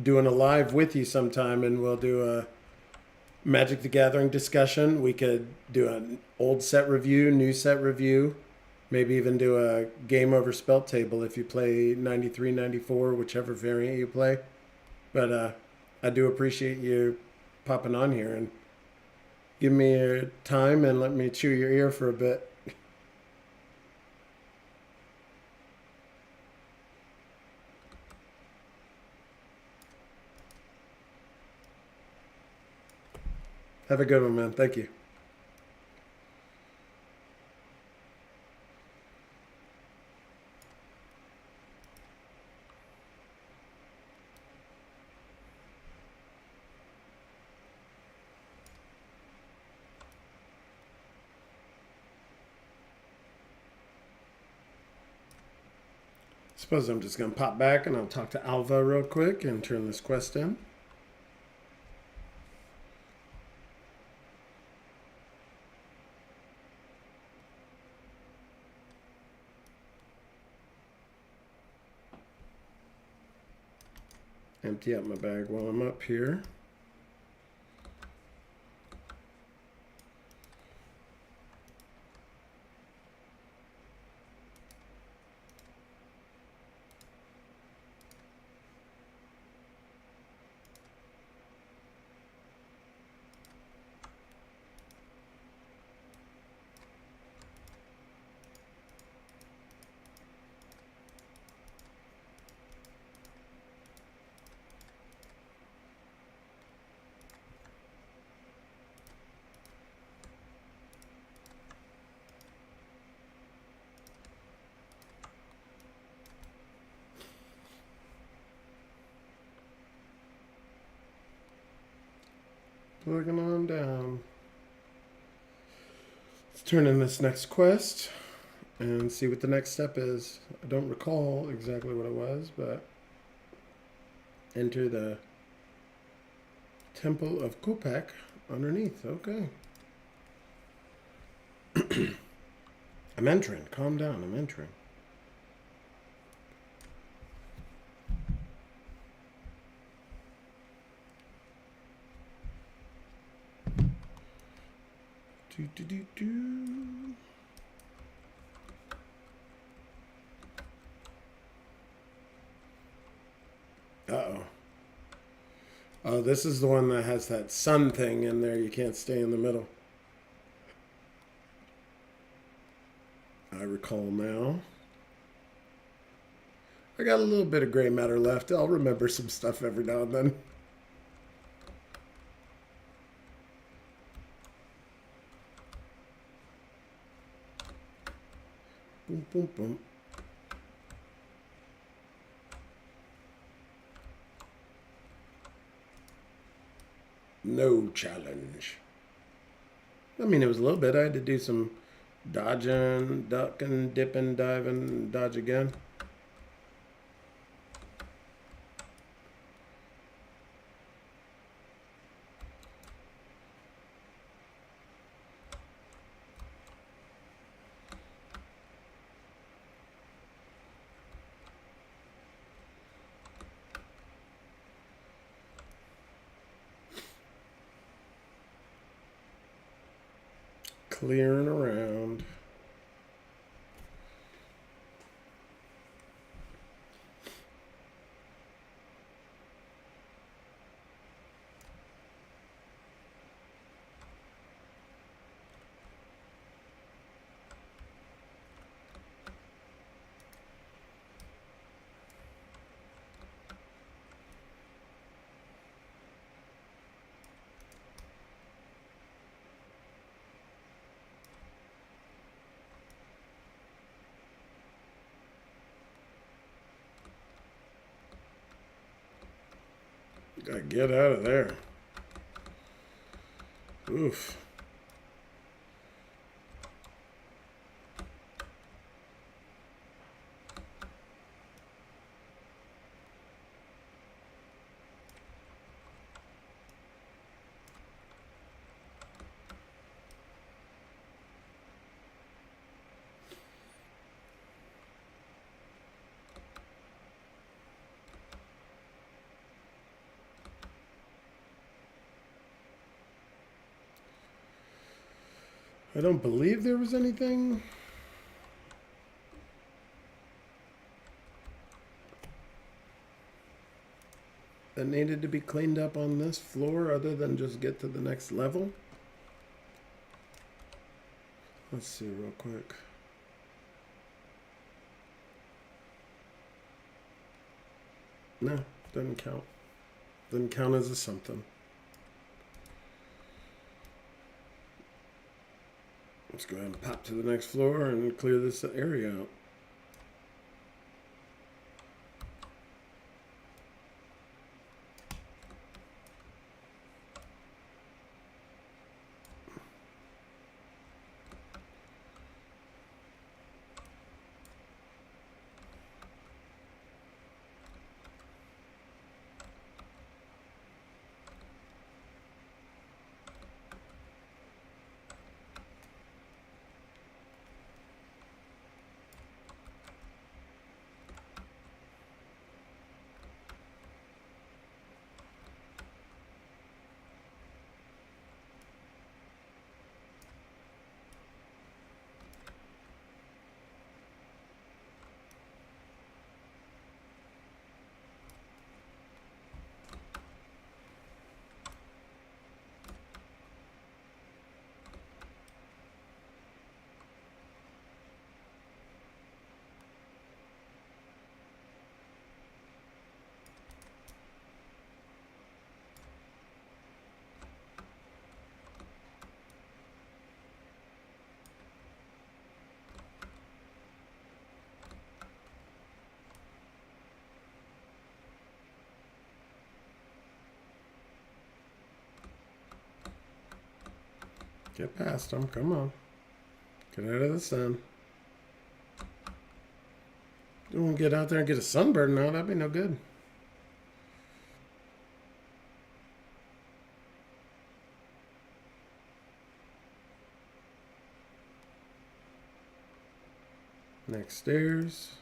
doing a live with you sometime, and we'll do a Magic the Gathering discussion. We could do an old set review, new set review, maybe even do a game over spelt table if you play 93, 94, whichever variant you play. But I do appreciate you popping on here and give me your time and let me chew your ear for a bit. Have a good one, man. Thank you. Suppose I'm just going to pop back and I'll talk to Alva real quick and turn this quest in. Empty out my bag while I'm up here. Looking on down. Let's turn in this next quest and see what the next step is. I don't recall exactly what it was, but enter the Temple of Kopak underneath. Okay. I'm entering. Calm down. I'm entering. Do, do, do, do. Uh-oh. Oh, this is the one that has that sun thing in there. You can't stay in the middle. I recall now. I got a little bit of gray matter left. I'll remember some stuff every now and then. Boom, boom, boom. No challenge. I mean, it was a little bit. I had to do some dodging, ducking, dipping, diving, dodge again. Clearing around. Gotta get out of there. Oof. I don't believe there was anything. That needed to be cleaned up on this floor other than just get to the next level. Let's see real quick. No, doesn't count. Doesn't count as a something. Let's go ahead and pop to the next floor and clear this area out. Get past them. Come on. Get out of the sun. Don't want to get out there and get a sunburn now. That'd be no good. Next stairs.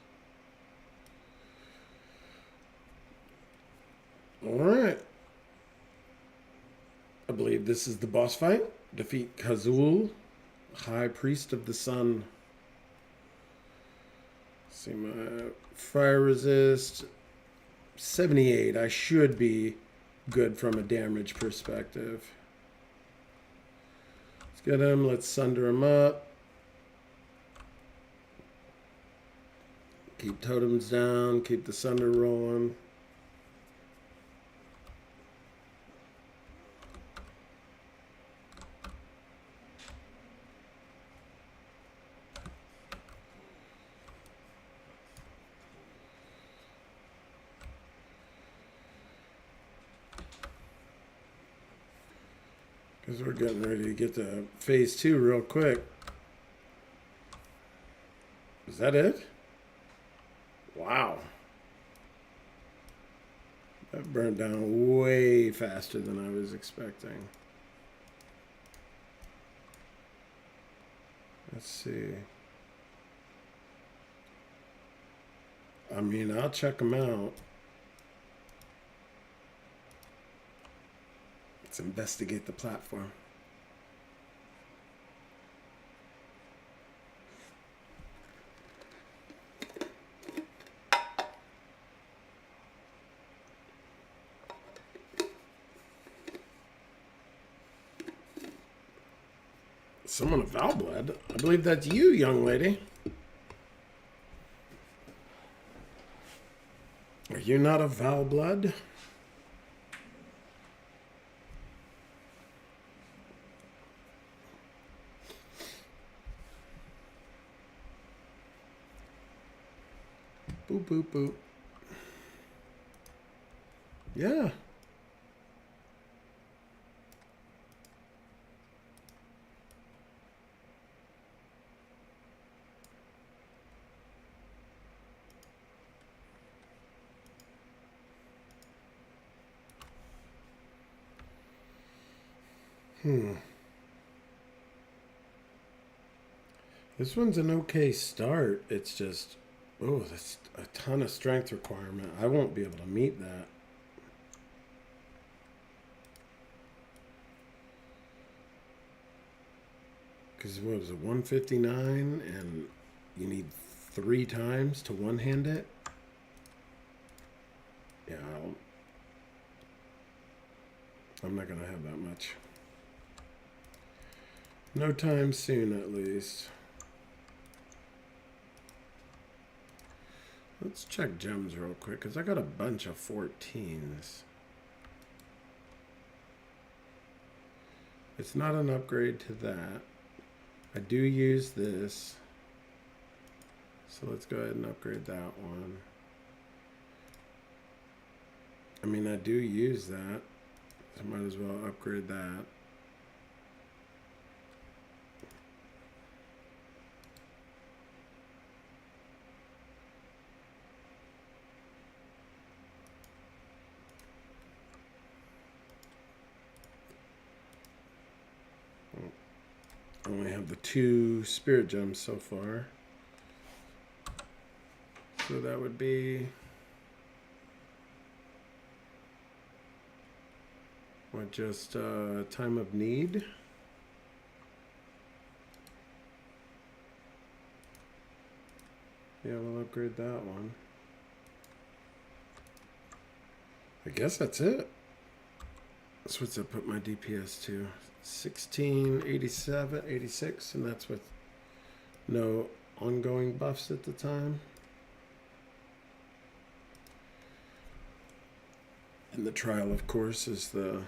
All right. I believe this is the boss fight. Defeat Kazul, High Priest of the Sun. See my fire resist. 78. I should be good from a damage perspective. Let's get him. Let's sunder him up. Keep totems down. Keep the sunder rolling. Because we're getting ready to get to phase 2 real quick. Is that it? Wow. That burned down way faster than I was expecting. Let's see. I mean, I'll check them out. Let's investigate the platform. Someone of Valblood? I believe that's you, young lady. Are you not of Valblood? Boop, boop, boop. Yeah. This one's an okay start. It's just, oh, that's a ton of strength requirement. I won't be able to meet that. Because what was it, 159, and you need 3 times to one-hand it? Yeah, I'm not going to have that much. No time soon, at least. Let's check gems real quick, because I got a bunch of 14s. It's not an upgrade to that. I do use this. So let's go ahead and upgrade that one. I mean, I do use that. So I might as well upgrade that. I only have the 2 spirit gems so far. So that would be... what, just time of need? Yeah, we'll upgrade that one. I guess that's it. That's what's up put my DPS to. 1687, 86, and that's with no ongoing buffs at the time. And the trial, of course, is the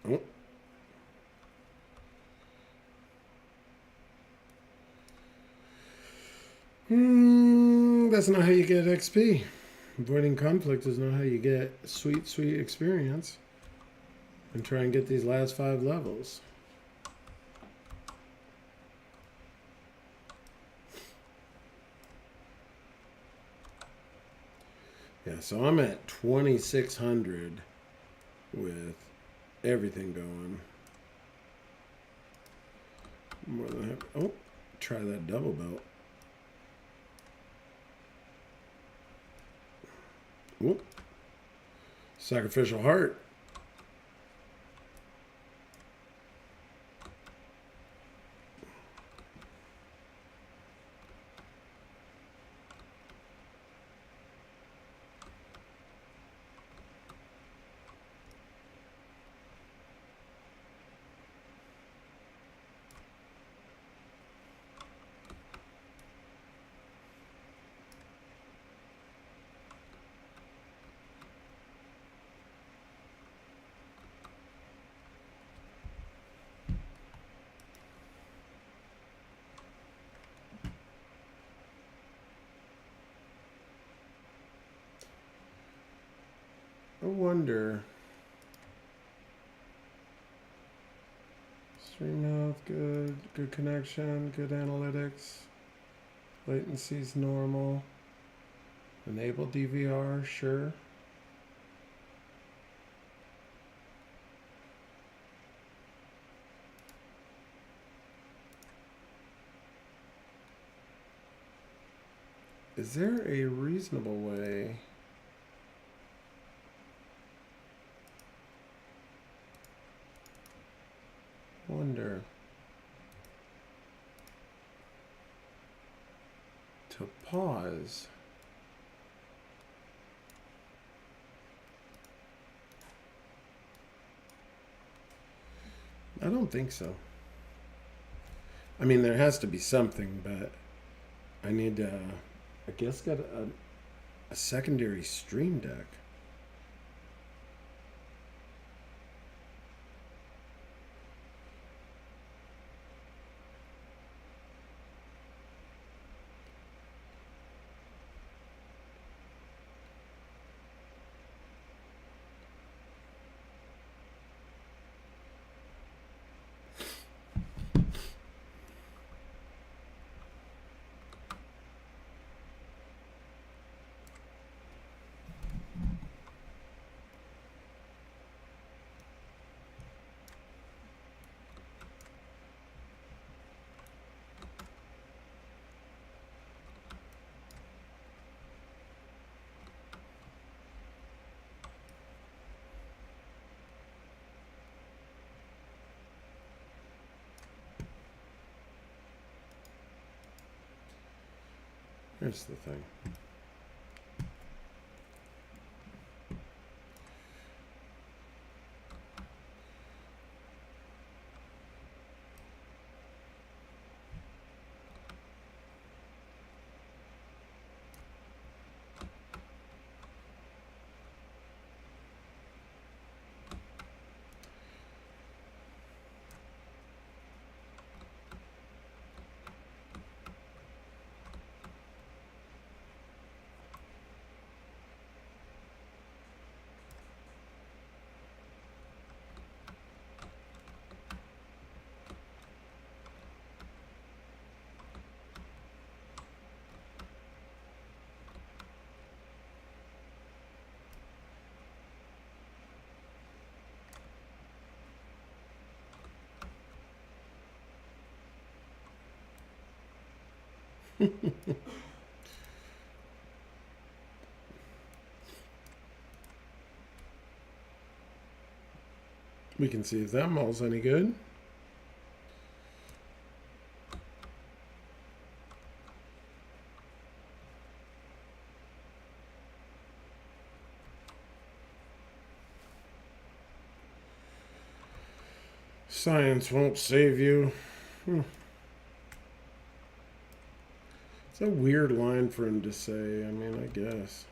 oh. That's not how you get XP. Avoiding conflict is not how you get sweet, sweet experience. And try and get these last 5 levels. Yeah, so I'm at 2,600 with everything going. More than happy. Oh, try that double belt. Whoop. Sacrificial heart. I wonder. Stream health, good. Good connection, good analytics. Latency's normal. Enable DVR, sure. Is there a reasonable way? Wonder. To pause. I don't think so. I mean, there has to be something, but I need to, I guess, get a secondary stream deck. Here's the thing. We can see if that mall's any good. Science won't save you. It's a weird line for him to say. I mean, I guess.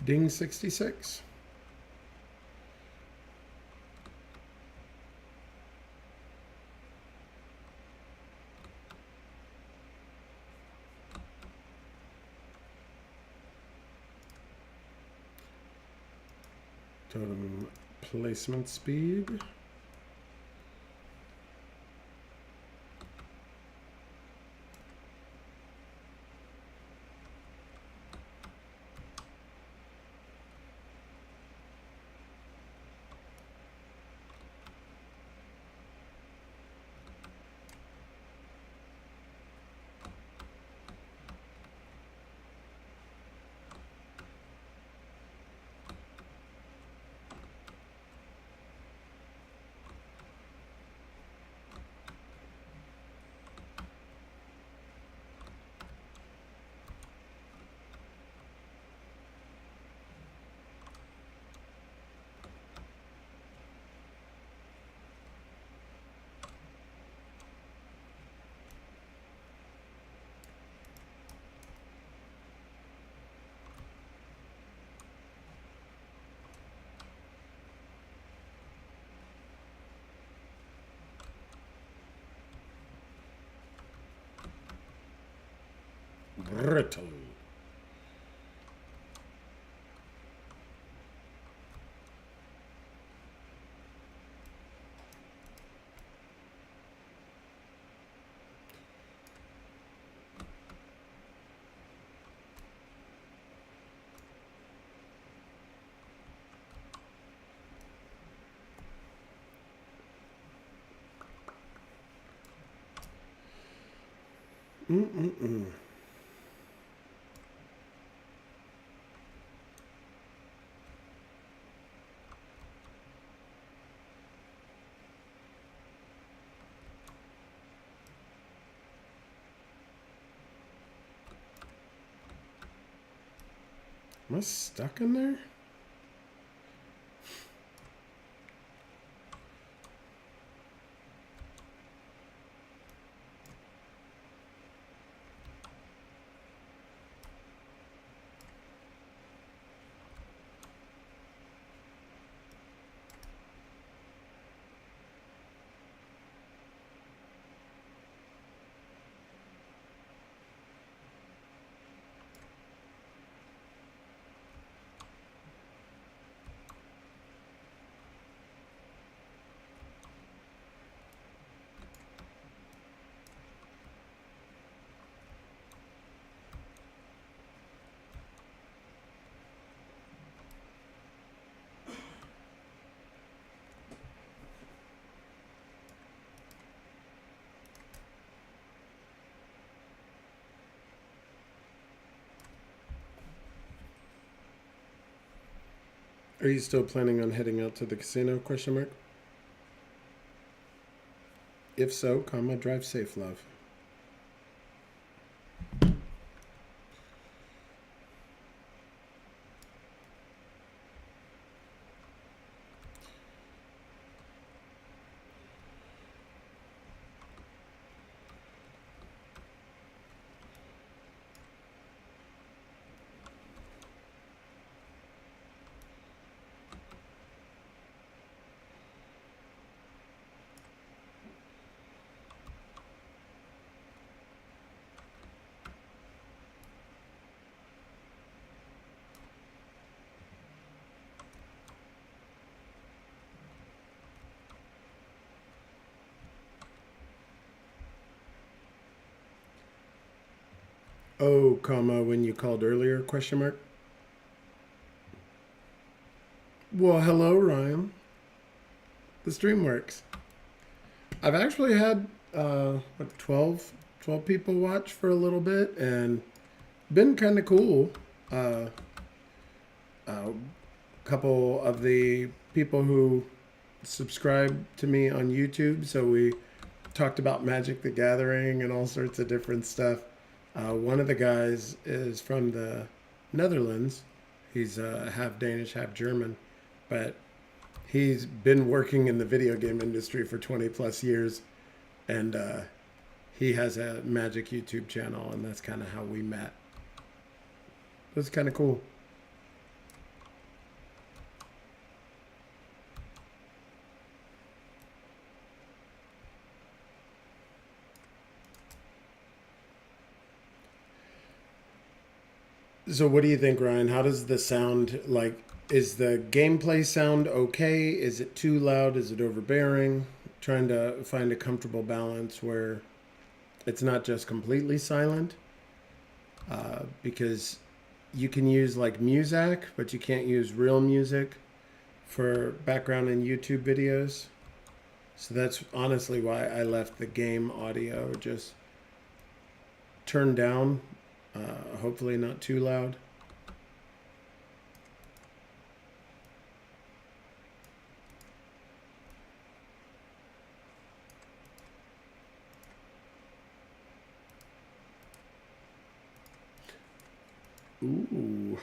Ding 66. Totem placement speed. Brittle. Mm-mm-mm. Am I stuck in there? Are you still planning on heading out to the casino? Question mark. If so, comma, drive safe, love. Oh, comma, when you called earlier? Question mark. Well, hello, Ryan. The stream works. I've actually had, what, 12 people watch for a little bit, and been kind of cool. A couple of the people who subscribe to me on YouTube, so we talked about Magic the Gathering and all sorts of different stuff. One of the guys is from the Netherlands. He's half Danish, half German, but he's been working in the video game industry for 20 plus years, and he has a Magic YouTube channel, and that's kind of how we met. That's kind of cool. So what do you think, Ryan? How does the sound, like, is the gameplay sound okay? Is it too loud? Is it overbearing? Trying to find a comfortable balance where it's not just completely silent, because you can use like Muzak, but you can't use real music for background in YouTube videos. So that's honestly why I left the game audio just turned down, hopefully not too loud. Ooh.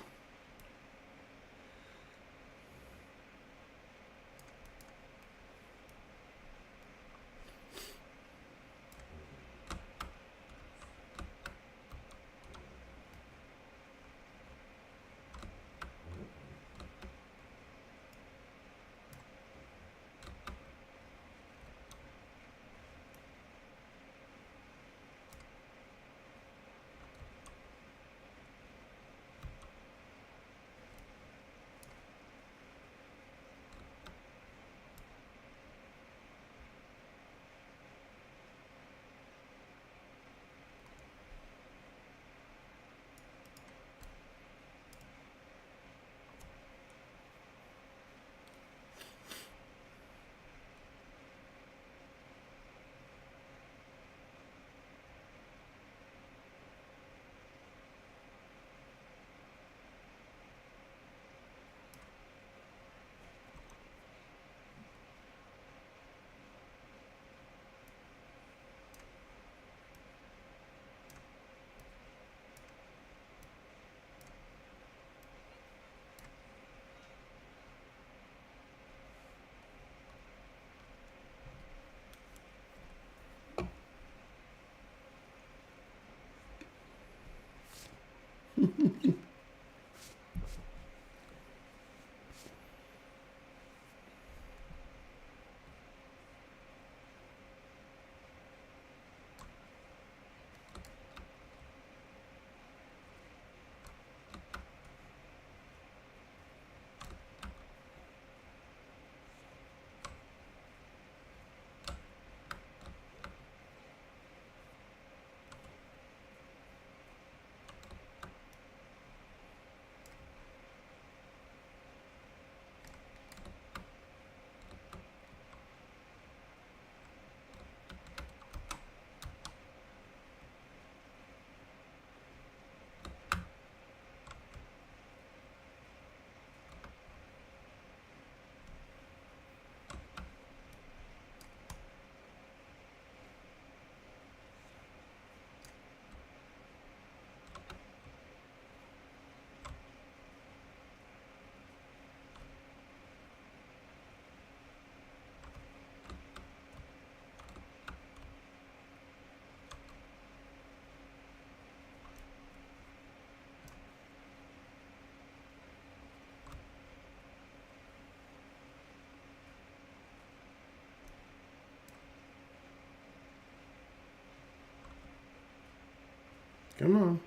Come on.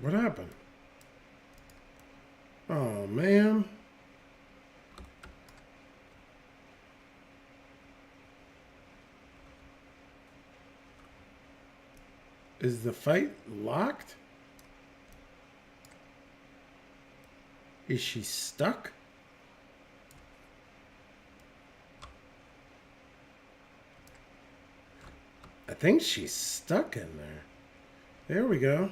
What happened? Oh, man. Is the fight locked? Is she stuck? I think she's stuck in there. There we go.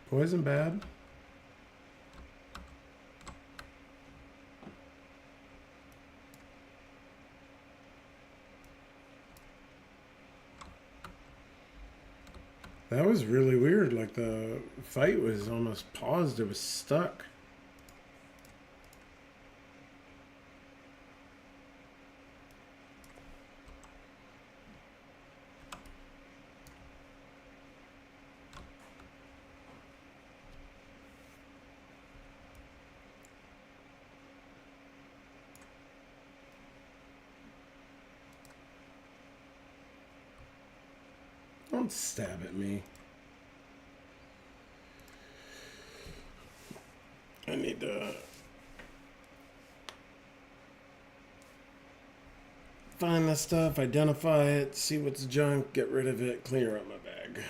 Poison bad. That was really weird. Like the fight was almost paused. It was stuck. Don't stab at me. I need to find the stuff, identify it, see what's junk, get rid of it, clear up my bag.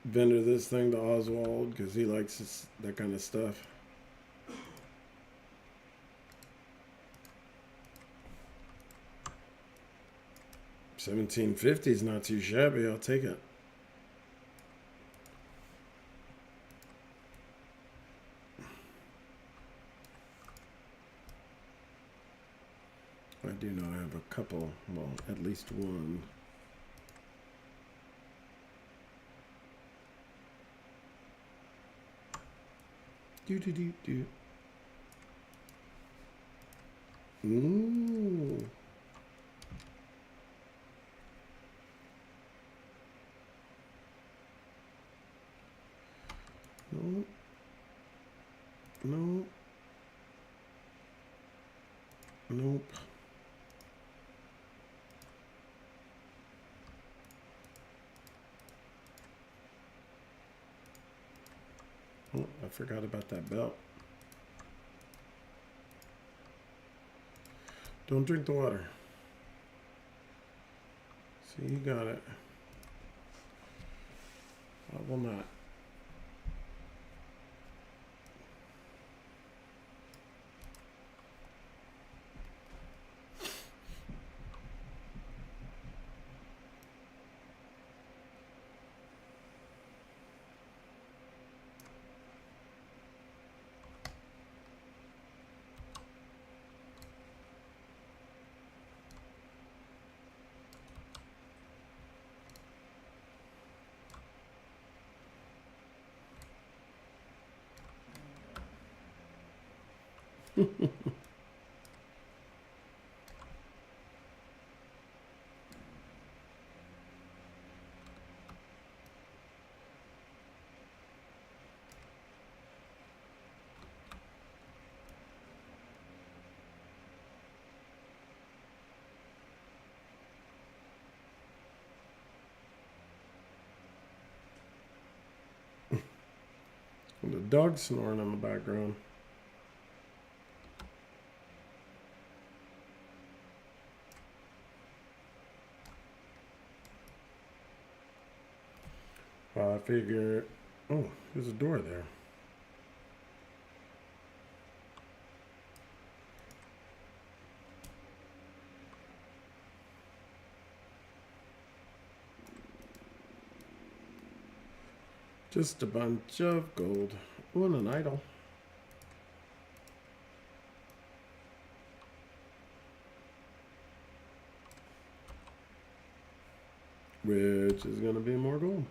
Vendor this thing to Oswald because he likes that kind of stuff. $17.50 is not too shabby. I'll take it. I do know I have a couple. Well, at least one. Do. Ooh. No. No. Nope. Oh, I forgot about that belt. Don't drink the water. See, you got it. I will not. The dog snoring in the background. I figure, oh, there's a door there. Just a bunch of gold. Oh, and an idol. Which is going to be more gold.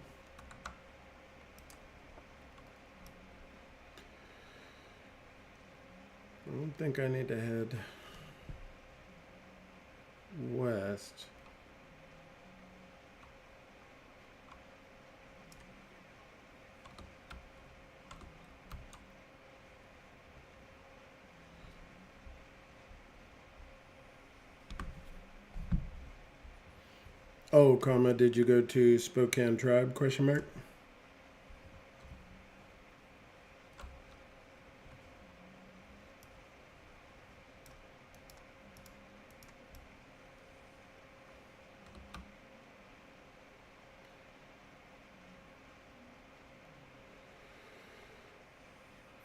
I don't think I need to head west. Oh, comma, did you go to Spokane Tribe? Question mark.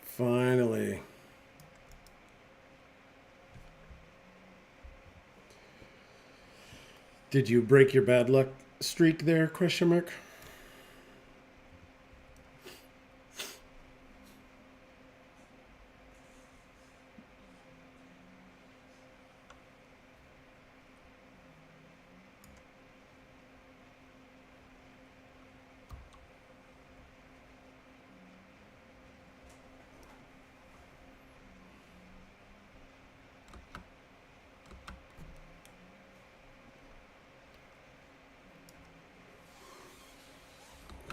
Finally. Did you break your bad luck streak there? Question mark.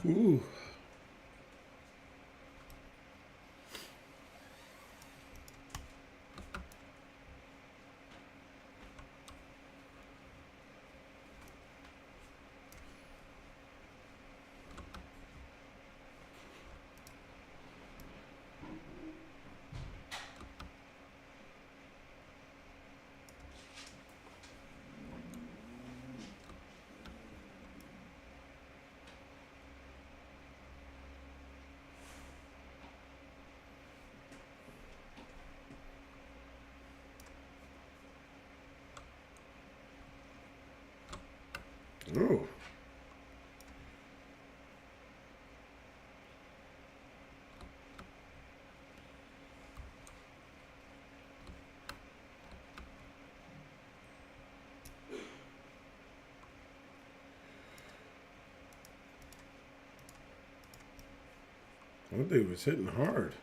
Ooh. Oh. That dude was hitting hard.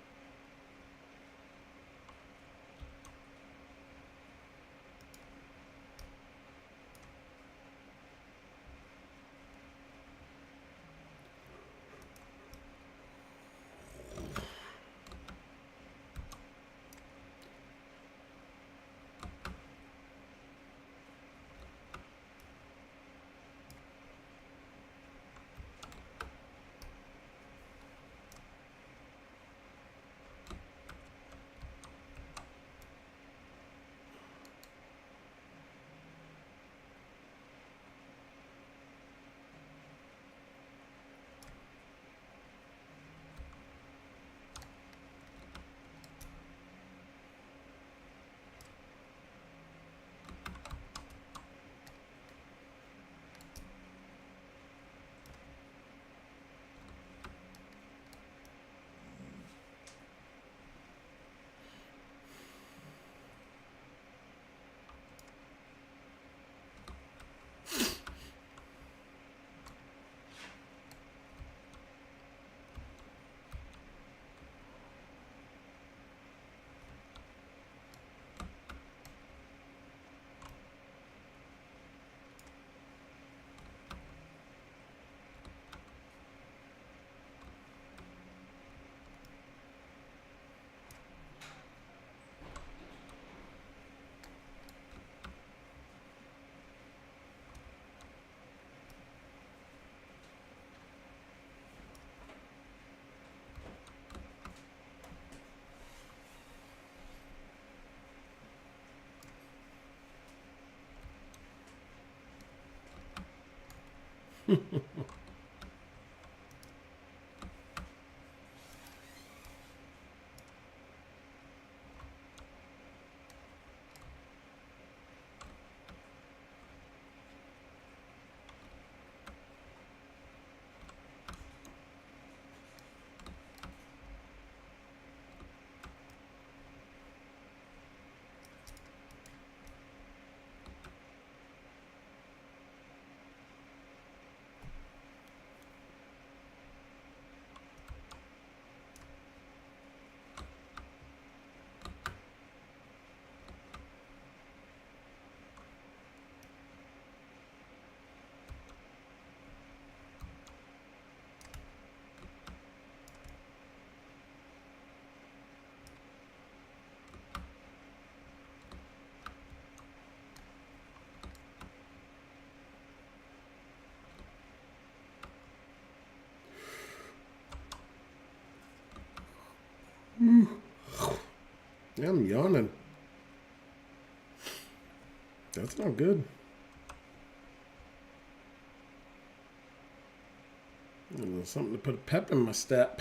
Yeah, I'm yawning. That's not good. A little something to put a pep in my step.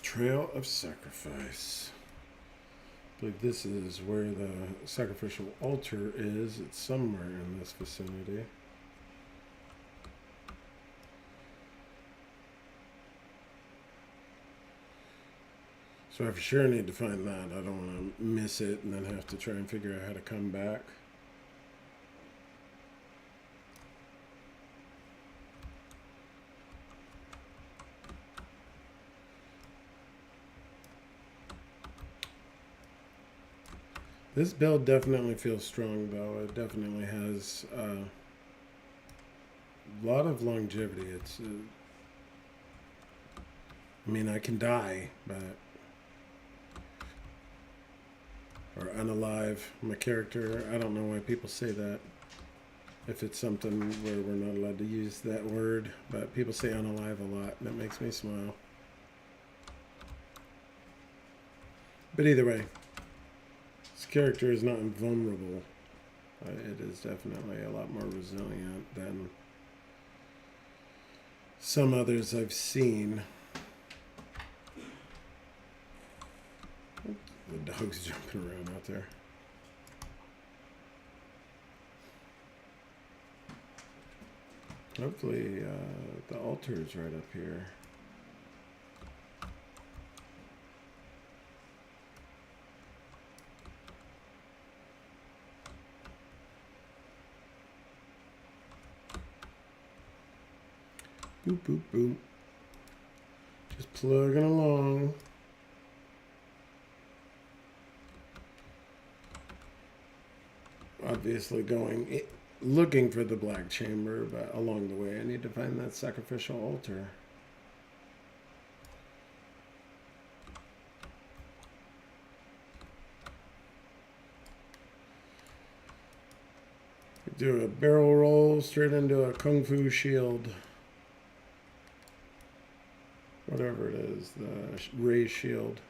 Trail of Sacrifice. I believe this is where the sacrificial altar is. It's somewhere in this vicinity. So I for sure need to find that. I don't want to miss it and then have to try and figure out how to come back. This build definitely feels strong, though. It definitely has a lot of longevity. It's, I mean, I can die, but or unalive my character. I don't know why people say that. If it's something where we're not allowed to use that word, but people say unalive a lot, and it makes me smile. But either way, this character is not invulnerable. It is definitely a lot more resilient than some others I've seen. The dog's jumping around out there. Hopefully the altar is right up here. Boop, boop, boop. Just plugging along. Obviously looking for the black chamber, but along the way I need to find that sacrificial altar. Do a barrel roll straight into a kung fu shield. Whatever it is, the ray shield.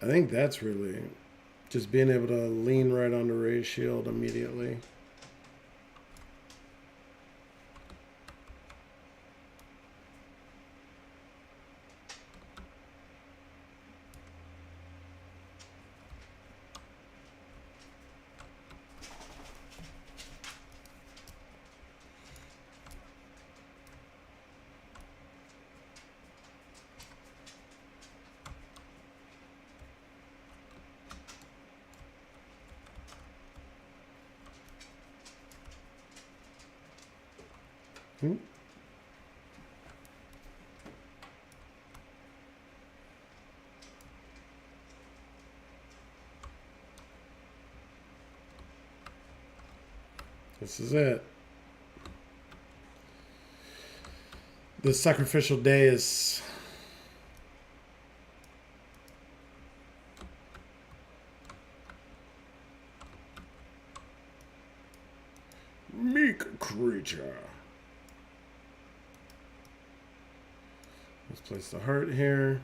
I think that's really just being able to lean right onto Ray's shield immediately. Hmm? This is it. The sacrificial day is... Meek creature. Let's place the heart here.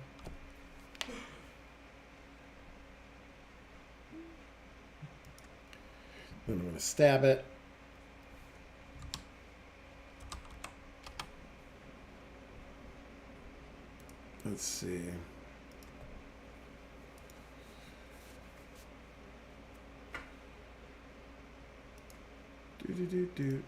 Then I'm going to stab it. Let's see. Do.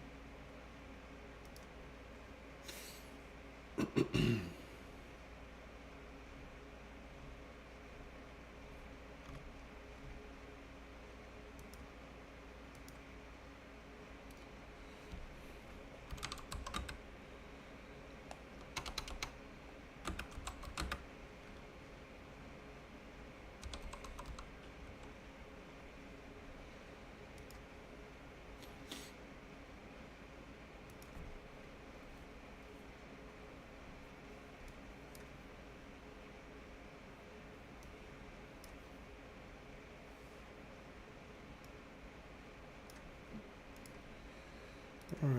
All right.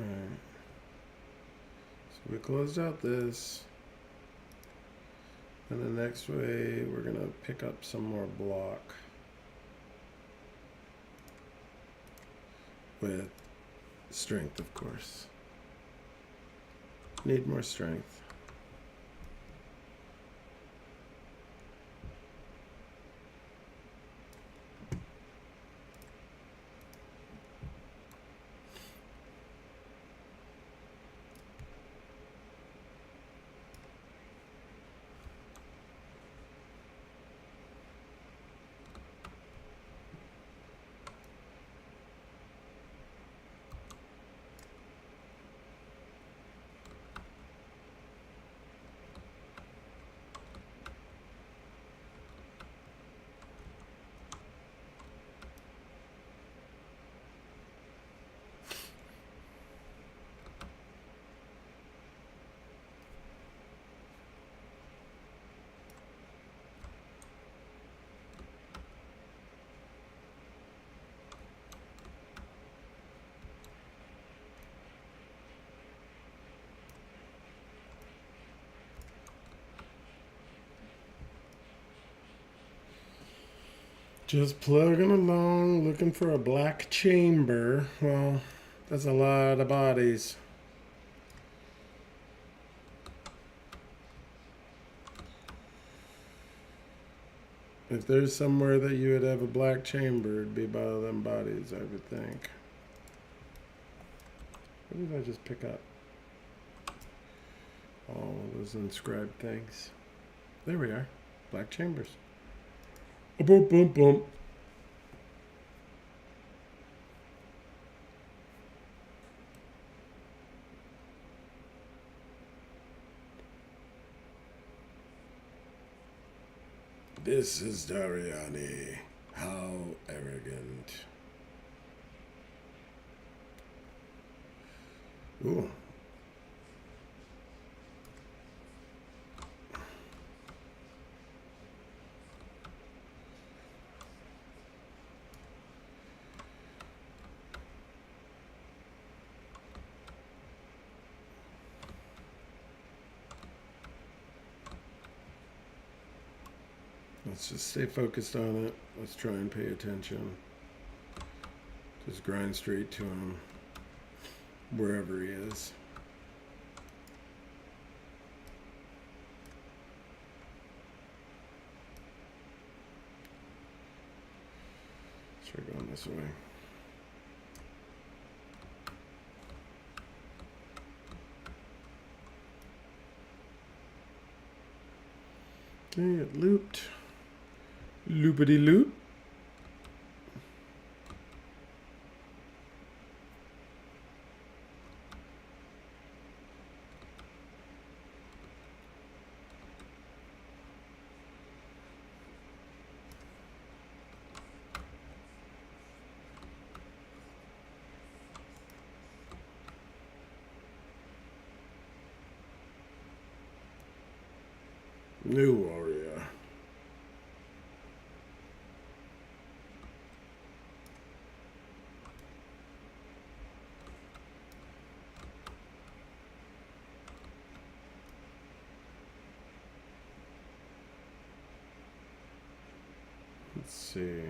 So we closed out this. And the next way, we're going to pick up some more block with strength, of course. Need more strength. Just plugging along, looking for a black chamber. Well, that's a lot of bodies. If there's somewhere that you would have a black chamber, it'd be by them bodies, I would think. What did I just pick up? All those inscribed things. There we are. Black chambers. Boom, boom, boom. This is Dariani. How arrogant. Ooh. Let's just stay focused on it. Let's try and pay attention. Just grind straight to him, wherever he is. Let's try going this way. Okay, it looped. Loopity loop. New warrior. Let's see.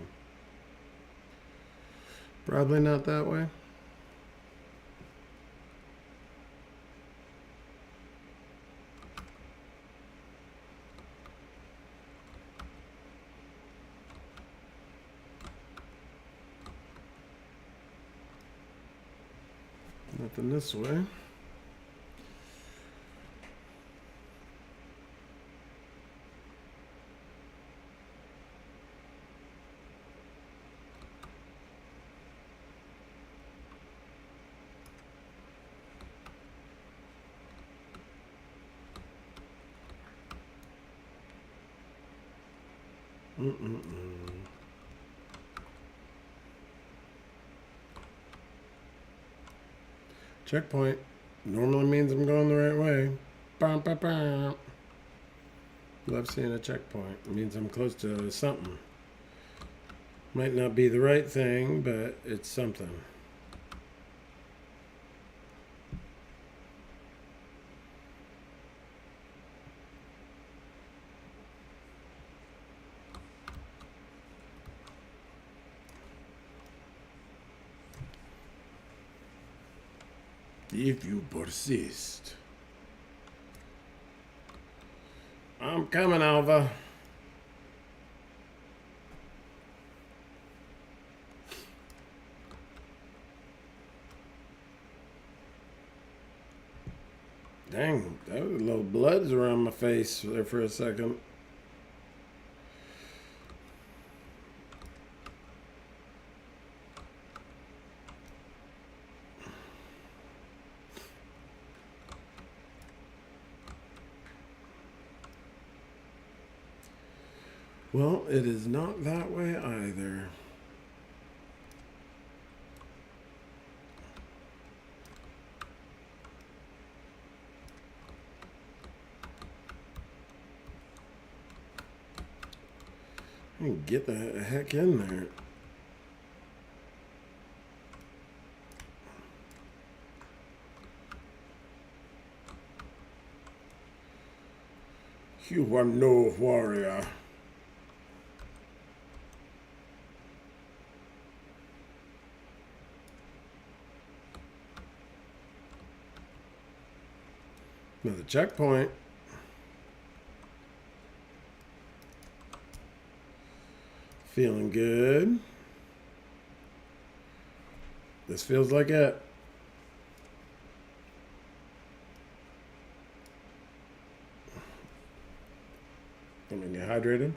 Probably not that way. Nothing this way. Checkpoint. Normally means I'm going the right way. Bum, bum, bum. Love seeing a checkpoint. It means I'm close to something. Might not be the right thing, but it's something. If you persist. I'm coming, Alva. Dang, that was a little bloods around my face there for a second. Well, it is not that way either. Get the heck in there. You are no warrior. Another checkpoint. Feeling good. This feels like it. I'm gonna get hydrated.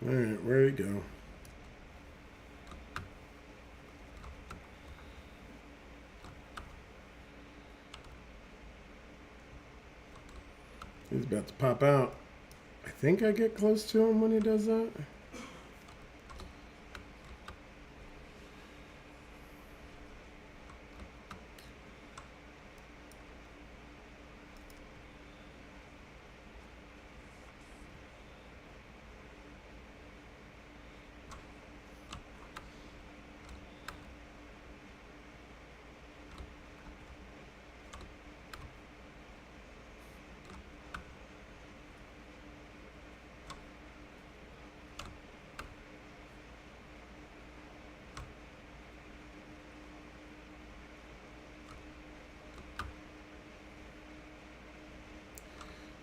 All right, where you go? He's about to pop out. I think I get close to him when he does that.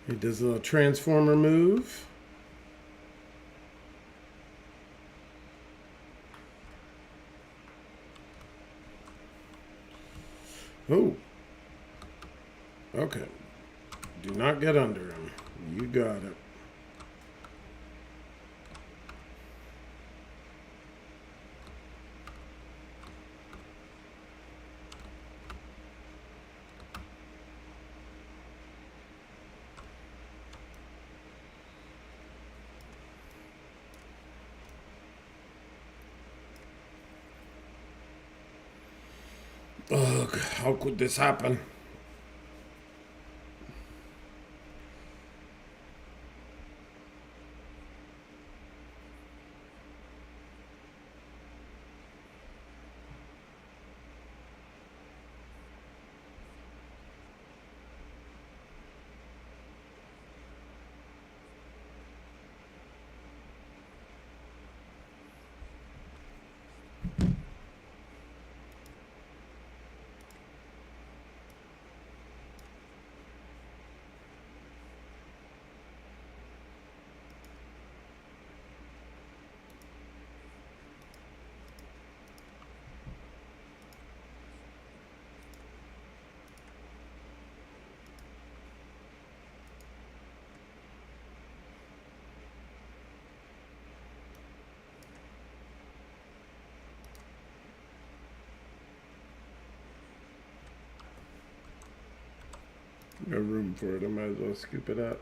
He does a little transformer move. Okay. Do not get under him. You got it. Ugh, how could this happen? No room for it. I might as well scoop it up.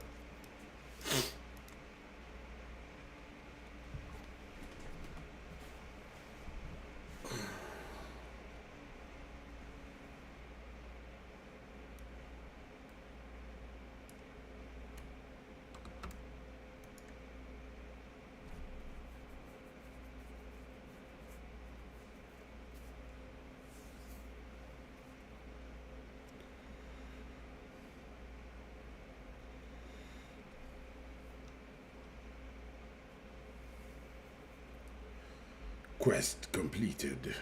Quest completed.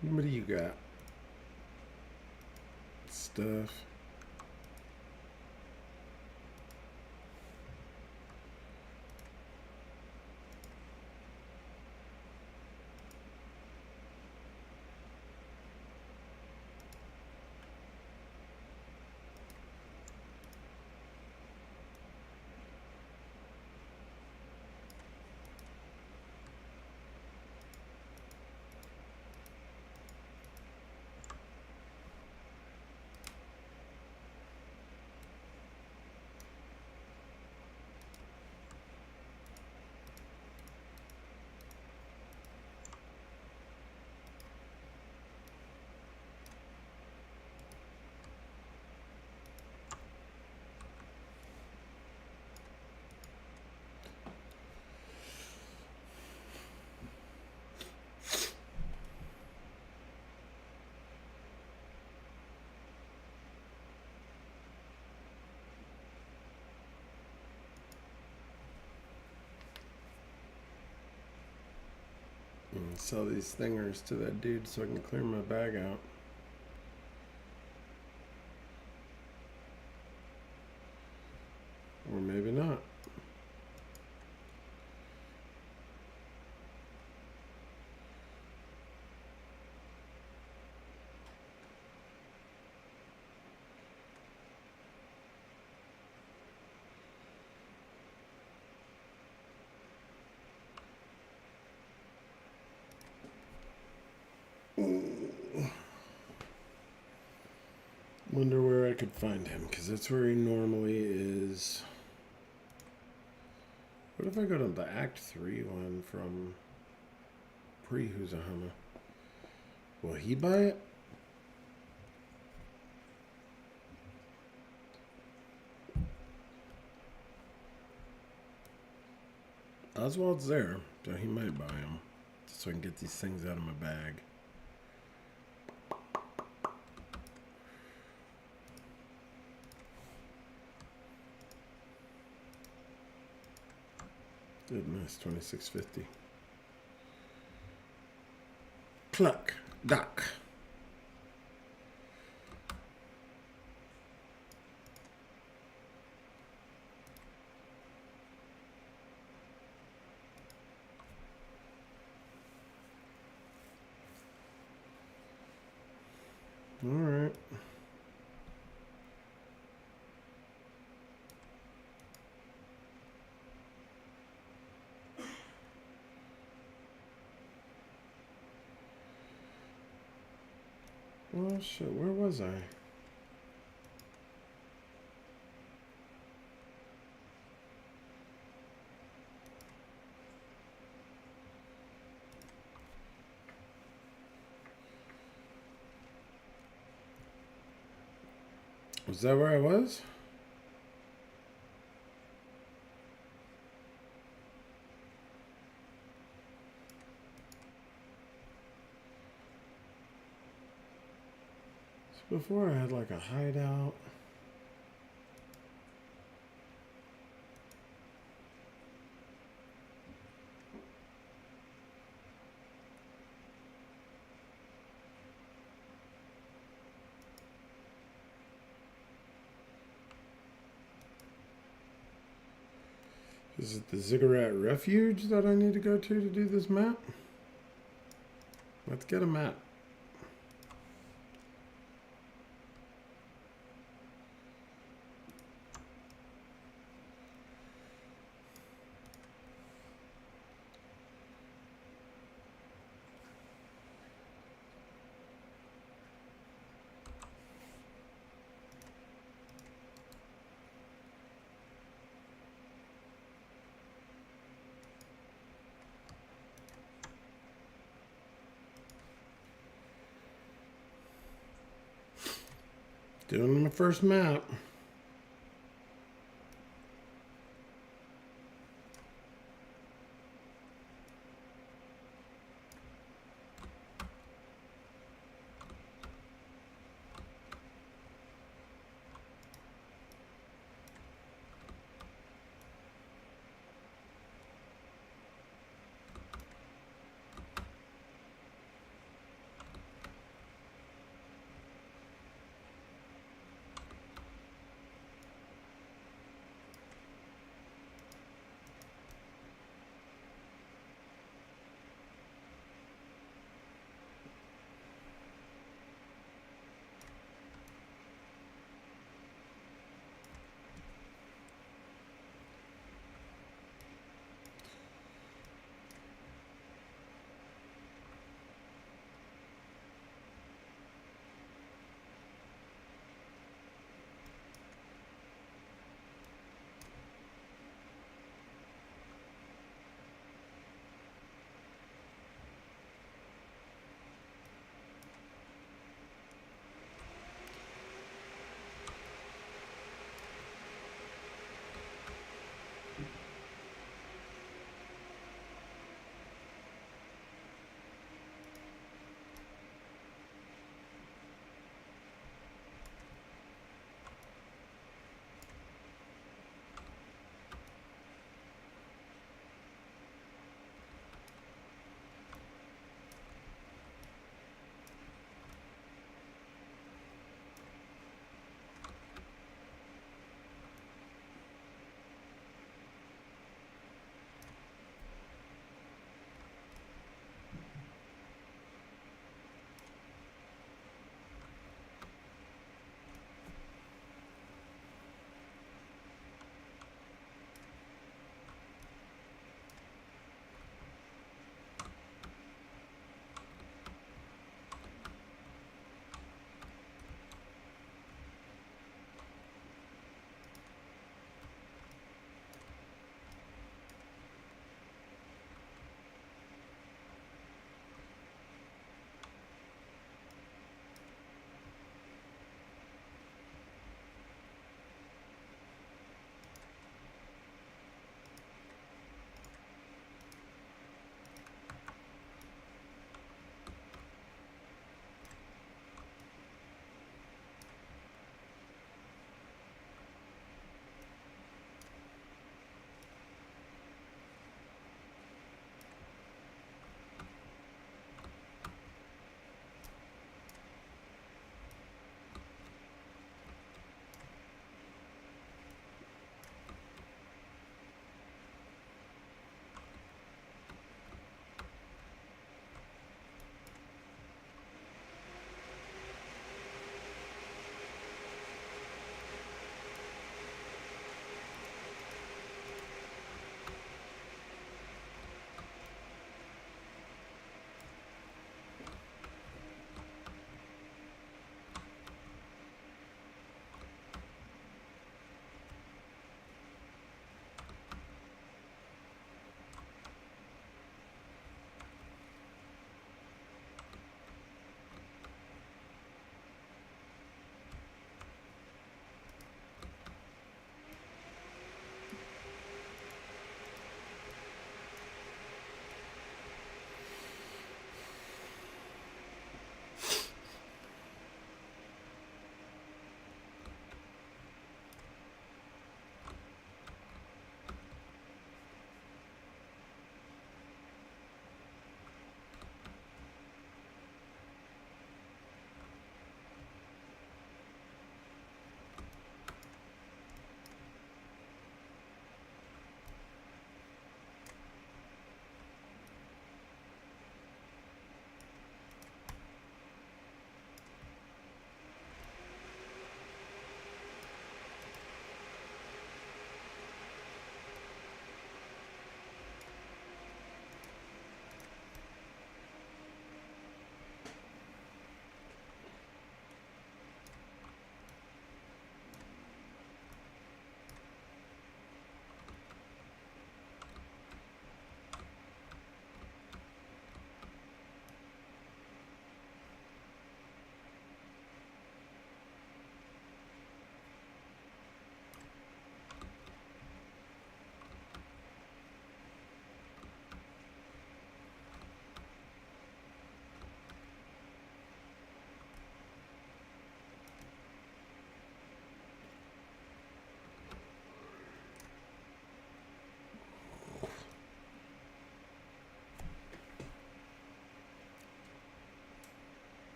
What do you got? Stuff. Sell these thingers to that dude so I can clear my bag out. Or maybe not. Wonder where I could find him, because that's where he normally is. What if I go to the Act 3 one from pre-Huzahama? Will he buy it? Oswald's there, so he might buy them. So I can get these things out of my bag. Goodness, 2650. Cluck, duck. All right. Oh shit, where was I? Was that where I was? Before I had like a hideout. Is it the Ziggurat Refuge that I need to go to do this map? Let's get a map. Doing my first map.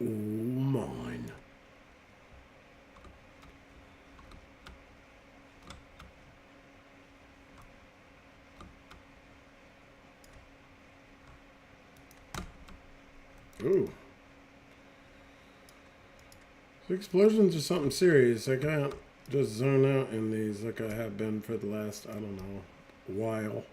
Oh, mine. Ooh. Explosions are something serious. I can't just zone out in these like I have been for the last, I don't know, while.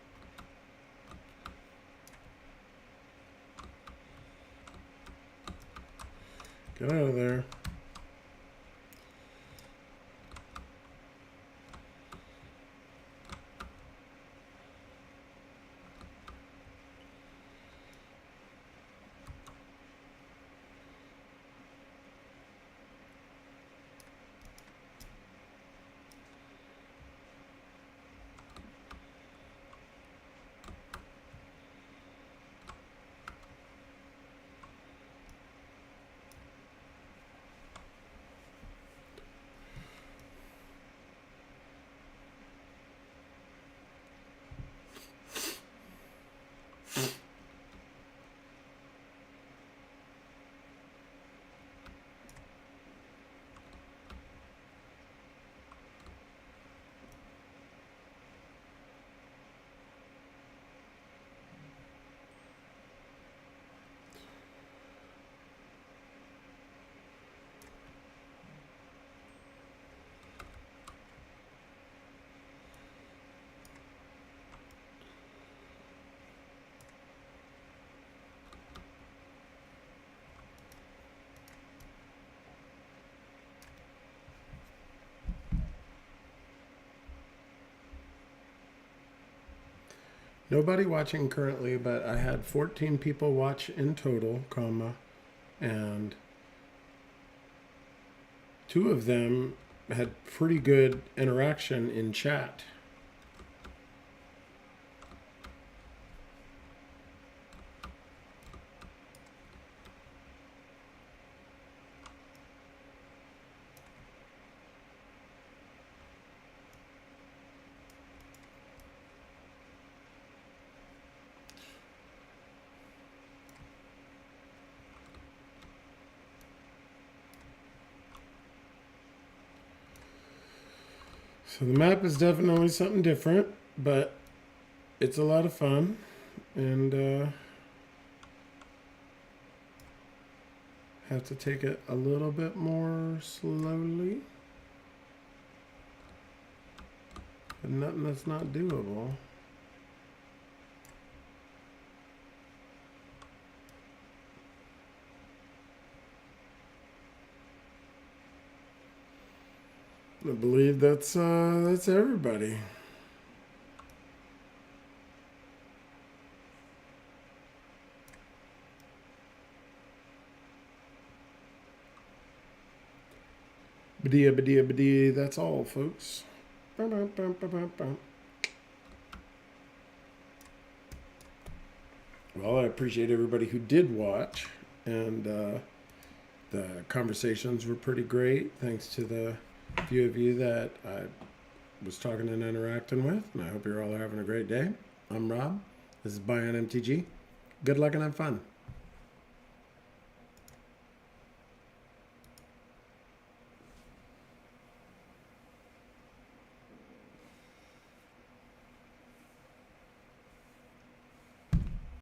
Get out of there. Nobody watching currently, but I had 14 people watch in total, comma, and 2 of them had pretty good interaction in chat. So the map is definitely something different, but it's a lot of fun, and have to take it a little bit more slowly. But nothing that's not doable. I believe that's everybody. Badia, badia, badia. That's all, folks. Well, I appreciate everybody who did watch, and the conversations were pretty great. Thanks to the few of you that I was talking and interacting with, and I hope you're all having a great day. I'm Rob. This is Bion MTG. Good luck and have fun.